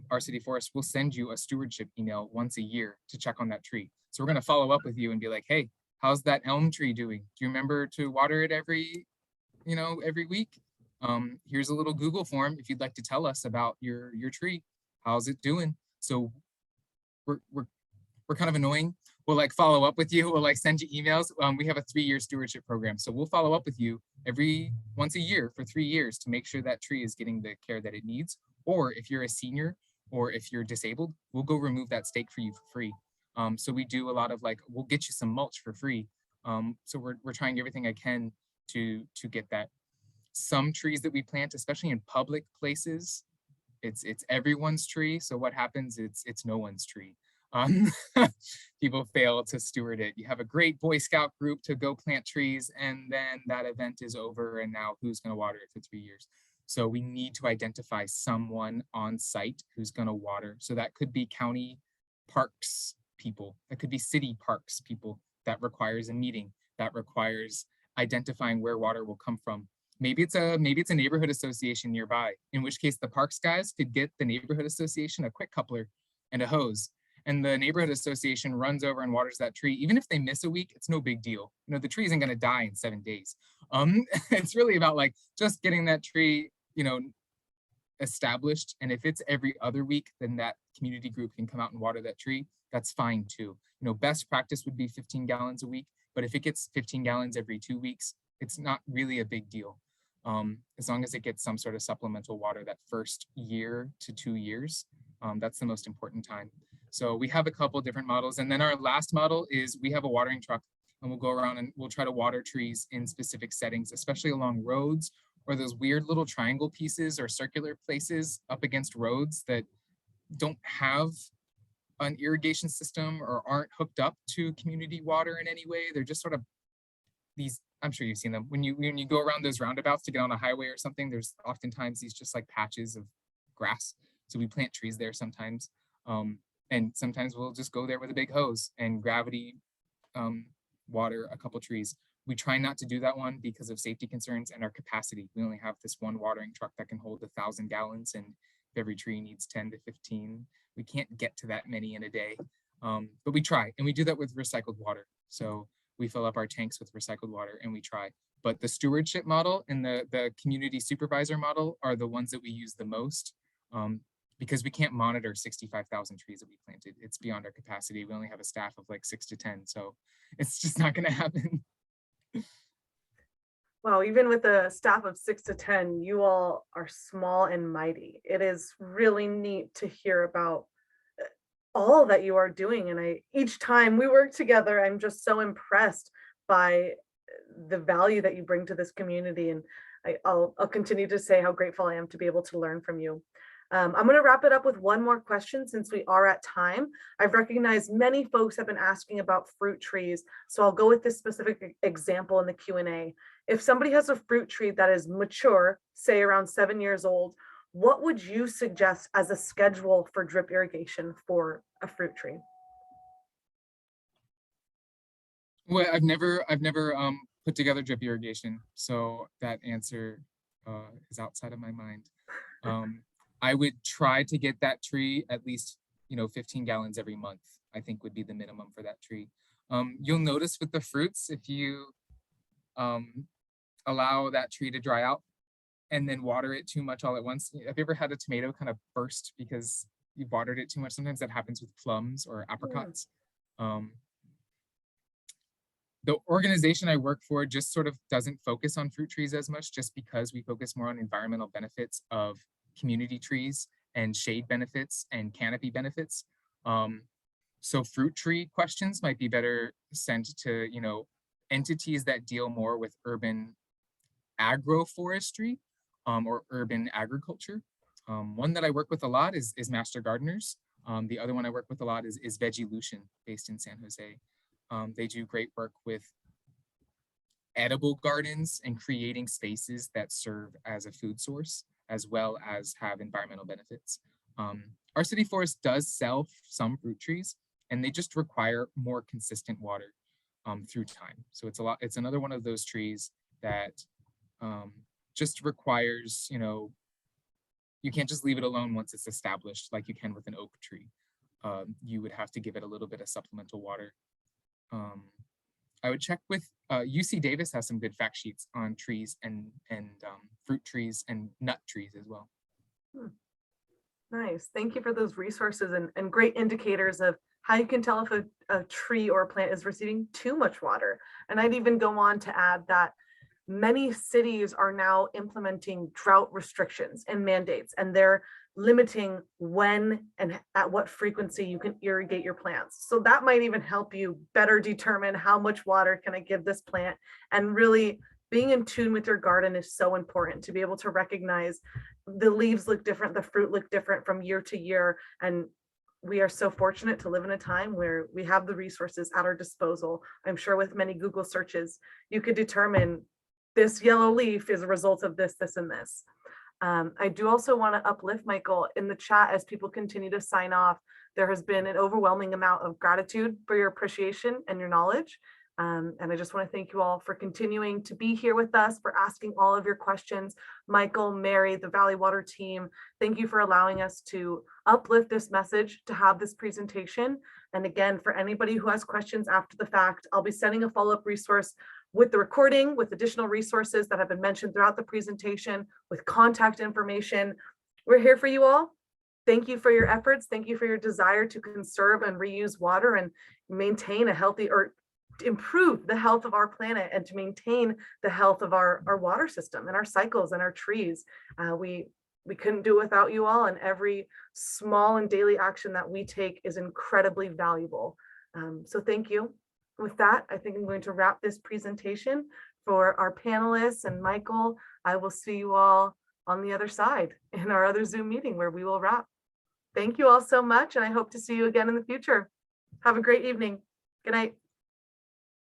our city forest will send you a stewardship email once a year to check on that tree. So we're going to follow up with you and be like, hey, how's that elm tree doing? Do you remember to water it every week? Here's a little Google form if you'd like to tell us about your tree. How's it doing? So we're kind of annoying. We'll like follow up with you. We'll like send you emails. We have a 3-year stewardship program. So we'll follow up with you once a year for 3 years to make sure that tree is getting the care that it needs. Or if you're a senior or if you're disabled, we'll go remove that stake for you for free. So we do a lot of like, we'll get you some mulch for free. So we're trying everything I can to get that. Some trees that we plant, especially in public places, it's everyone's tree. So what happens? It's no one's tree. People fail to steward it. You have a great Boy Scout group to go plant trees, and then that event is over, and now who's going to water it for 3 years? So we need to identify someone on site who's going to water. So that could be county parks people, that could be city parks people. That requires a meeting, that requires identifying where water will come from. Maybe it's a neighborhood association nearby, in which case the parks guys could get the neighborhood association a quick coupler and a hose. And the neighborhood association runs over and waters that tree. Even if they miss a week, it's no big deal. You know, the tree isn't going to die in 7 days. It's really about like just getting that tree, established. And if it's every other week, then that community group can come out and water that tree. That's fine too. Best practice would be 15 gallons a week. But if it gets 15 gallons every 2 weeks, it's not really a big deal. As long as it gets some sort of supplemental water that first year to 2 years, that's the most important time. So we have a couple different models. And then our last model is we have a watering truck, and we'll go around and we'll try to water trees in specific settings, especially along roads or those weird little triangle pieces or circular places up against roads that don't have an irrigation system or aren't hooked up to community water in any way. They're just sort of these, I'm sure you've seen them. When you go around those roundabouts to get on a highway or something, there's oftentimes these just like patches of grass. So we plant trees there sometimes. And sometimes we'll just go there with a big hose and gravity water a couple trees. We try not to do that one because of safety concerns and our capacity. We only have this one watering truck that can hold 1,000 gallons, and if every tree needs 10 to 15, we can't get to that many in a day. But we try, and we do that with recycled water. So we fill up our tanks with recycled water and we try. But the stewardship model and the community supervisor model are the ones that we use the most. Because we can't monitor 65,000 trees that we planted. It's beyond our capacity. We only have a staff of like 6 to 10. So it's just not going to happen. Wow, even with a staff of 6 to 10, you all are small and mighty. It is really neat to hear about all that you are doing. And each time we work together, I'm just so impressed by the value that you bring to this community. And I'll continue to say how grateful I am to be able to learn from you. I'm going to wrap it up with one more question since we are at time. I've recognized many folks have been asking about fruit trees, so I'll go with this specific example in the Q&A. If somebody has a fruit tree that is mature, say around 7 years old, what would you suggest as a schedule for drip irrigation for a fruit tree? Well, I've never put together drip irrigation, so that answer is outside of my mind. I would try to get that tree at least, 15 gallons every month, I think would be the minimum for that tree. You'll notice with the fruits, if you allow that tree to dry out and then water it too much all at once. Have you ever had a tomato kind of burst because you watered it too much? Sometimes that happens with plums or apricots. The organization I work for just sort of doesn't focus on fruit trees as much, just because we focus more on environmental benefits of community trees and shade benefits and canopy benefits. So fruit tree questions might be better sent to, entities that deal more with urban agroforestry or urban agriculture. One that I work with a lot is Master Gardeners. The other one I work with a lot is Vegilution, based in San Jose. They do great work with edible gardens and creating spaces that serve as a food source, as well as have environmental benefits. Our city forest does sell some fruit trees, and they just require more consistent water through time. So it's another one of those trees that just requires, you can't just leave it alone once it's established like you can with an oak tree. You would have to give it a little bit of supplemental water. I would check with UC Davis has some good fact sheets on trees and fruit trees and nut trees as well. Nice. Thank you for those resources and great indicators of how you can tell if a tree or a plant is receiving too much water. And I'd even go on to add that many cities are now implementing drought restrictions and mandates, and they're limiting when and at what frequency you can irrigate your plants. So that might even help you better determine how much water can I give this plant. And really being in tune with your garden is so important, to be able to recognize the leaves look different, the fruit look different from year to year. And we are so fortunate to live in a time where we have the resources at our disposal. I'm sure with many Google searches, you could determine this yellow leaf is a result of this, this, and this. I do also want to uplift Michael in the chat as people continue to sign off. There has been an overwhelming amount of gratitude for your appreciation and your knowledge. And I just want to thank you all for continuing to be here with us, for asking all of your questions. Michael, Mary, the Valley Water team, thank you for allowing us to uplift this message, to have this presentation. And again, for anybody who has questions after the fact, I'll be sending a follow-up resource with the recording, with additional resources that have been mentioned throughout the presentation, with contact information. We're here for you all. Thank you for your efforts. Thank you for your desire to conserve and reuse water and maintain a healthy, or improve the health of our planet, and to maintain the health of our water system and our cycles and our trees. We couldn't do it without you all, and every small and daily action that we take is incredibly valuable. So thank you. With that, I think I'm going to wrap this presentation. For our panelists and Michael, I will see you all on the other side in our other Zoom meeting where we will wrap. Thank you all so much, and I hope to see you again in the future. Have a great evening. Good night.